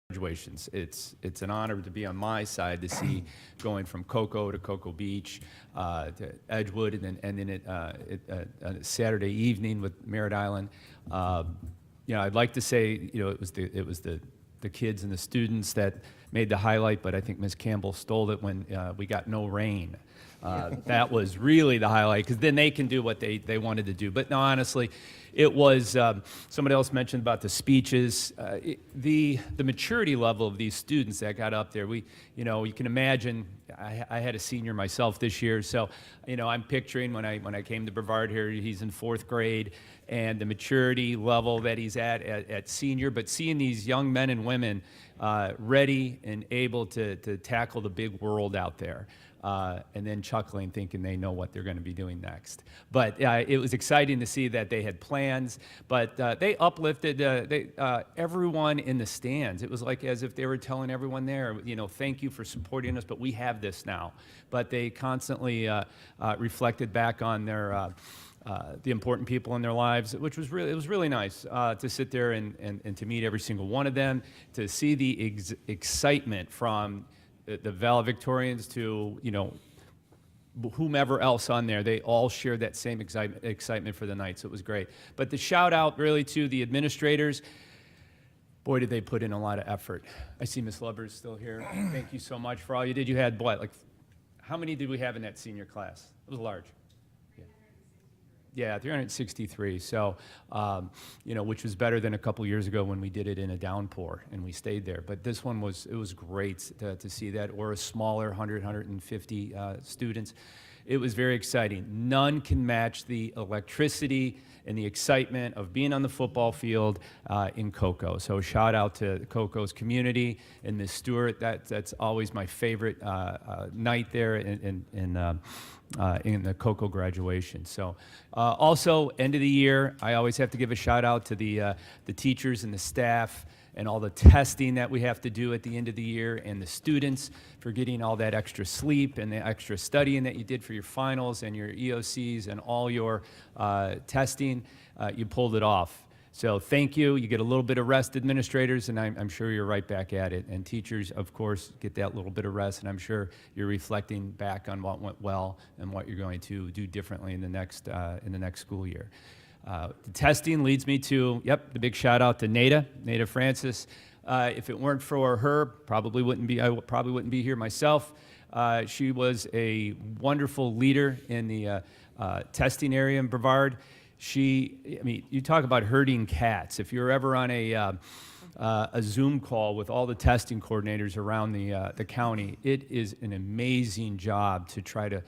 S1: graduations. It's an honor to be on my side to see going from Cocoa to Cocoa Beach to Edgewood, and then Saturday evening with Merritt Island. You know, I'd like to say, you know, it was the kids and the students that made the highlight, but I think Ms. Campbell stole it when we got no rain. That was really the highlight, because then they can do what they wanted to do. But no, honestly, it was, somebody else mentioned about the speeches, the maturity level of these students that got up there. You know, you can imagine, I had a senior myself this year, so, you know, I'm picturing when I came to Brevard here, he's in 4th grade, and the maturity level that he's at senior, but seeing these young men and women ready and able to tackle the big world out there. And then chuckling, thinking they know what they're going to be doing next. But it was exciting to see that they had plans, but they uplifted everyone in the stands. It was like as if they were telling everyone there, you know, thank you for supporting us, but we have this now. But they constantly reflected back on their the important people in their lives, which was really nice to sit there and to meet every single one of them, to see the excitement from the valedictorians to, you know, whomever else on there. They all shared that same excitement for the night, so it was great. But the shout out really to the administrators, boy, did they put in a lot of effort. I see Ms. Lubbers still here. Thank you so much for all you did. You had what, like, how many did we have in that senior class? It was large. Yeah, 363. So, you know, which was better than a couple years ago when we did it in a downpour and we stayed there. But this one was great to see that, or a smaller 150 students. it was very exciting. None can match the electricity and the excitement of being on the football field in Cocoa. So shout out to Cocoa's community and Ms. Stewart. That's always my favorite night there in the Cocoa graduation. So also, end of the year, I always have to give a shout out to the teachers and the staff and all the testing that we have to do at the end of the year, and the students for getting all that extra sleep and the extra studying that you did for your finals and your EOCs and all your testing. You pulled it off. So thank you. You get a little bit of rest, administrators, and I'm sure you're right back at it. And teachers, of course, get that little bit of rest, and I'm sure you're reflecting back on what went well and what you're going to do differently in the next school year. The testing leads me to, the big shout out to Nada Francis. If it weren't for her, I probably wouldn't be here myself. She was a wonderful leader in the testing area in Brevard. You talk about herding cats. If you're ever on a Zoom call with all the testing coordinators around the county, it is an amazing job to try to,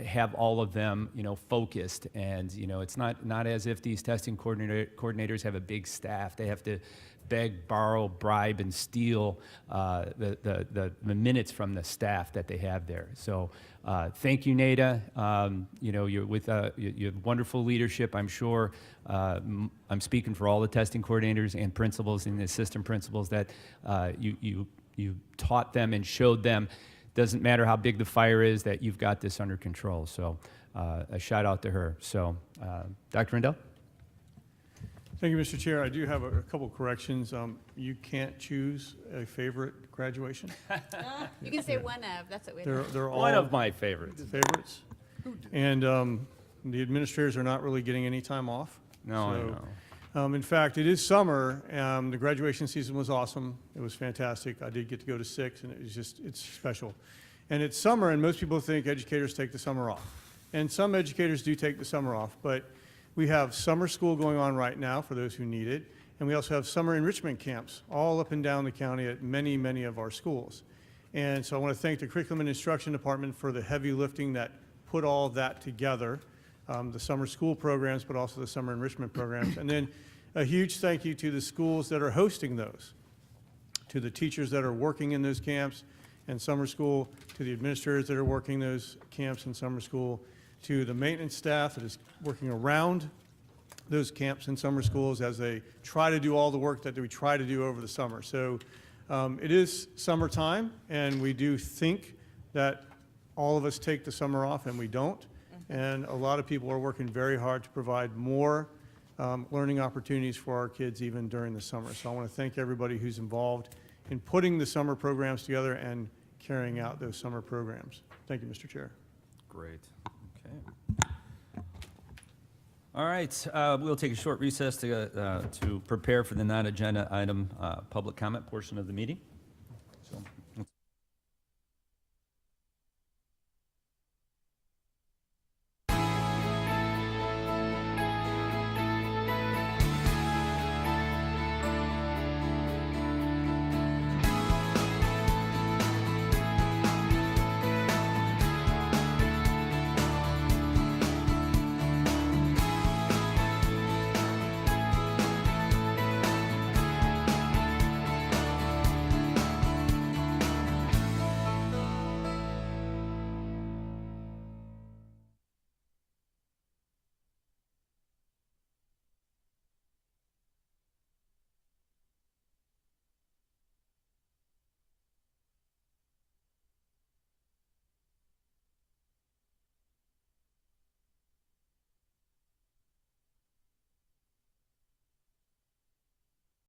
S1: have all of them, focused. And, it's not as if these testing coordinators have a big staff. They have to beg, borrow, bribe, and steal the minutes from the staff that they have there. So thank you, Nada. You're with you have wonderful leadership. I'm sure I'm speaking for all the testing coordinators and principals and the assistant principals that you taught them and showed them. Doesn't matter how big the fire is, that you've got this under control. So a shout out to her. So Dr. Rendell?
S2: Thank you, Mr. Chair. I do have a couple corrections. You can't choose a favorite graduation.
S10: You can say one of, that's what we do.
S2: They're all
S1: One of my favorites.
S2: favorites. And the administrators are not really getting any time off.
S1: No, I know.
S2: In fact, it is summer. The graduation season was awesome. It was fantastic. I did get to go to 6, and it's special. And it's summer, and most people think educators take the summer off. And some educators do take the summer off, but we have summer school going on right now for those who need it, and we also have summer enrichment camps all up and down the county at many, many of our schools. And so I want to thank the Curriculum and Instruction Department for the heavy lifting that put all that together, the summer school programs, but also the summer enrichment programs. And then a huge thank you to the schools that are hosting those, to the teachers that are working in those camps and summer school, to the administrators that are working those camps and summer school, to the maintenance staff that is working around those camps and summer schools as they try to do all the work that we try to do over the summer. So it is summertime, and we do think that all of us take the summer off, and we don't. And a lot of people are working very hard to provide more learning opportunities for our kids even during the summer. So I want to thank everybody who's involved in putting the summer programs together and carrying out those summer programs. Thank you, Mr. Chair.
S1: Great. Okay. All right, we'll take a short recess to prepare for the non-agenda item public comment portion of the meeting.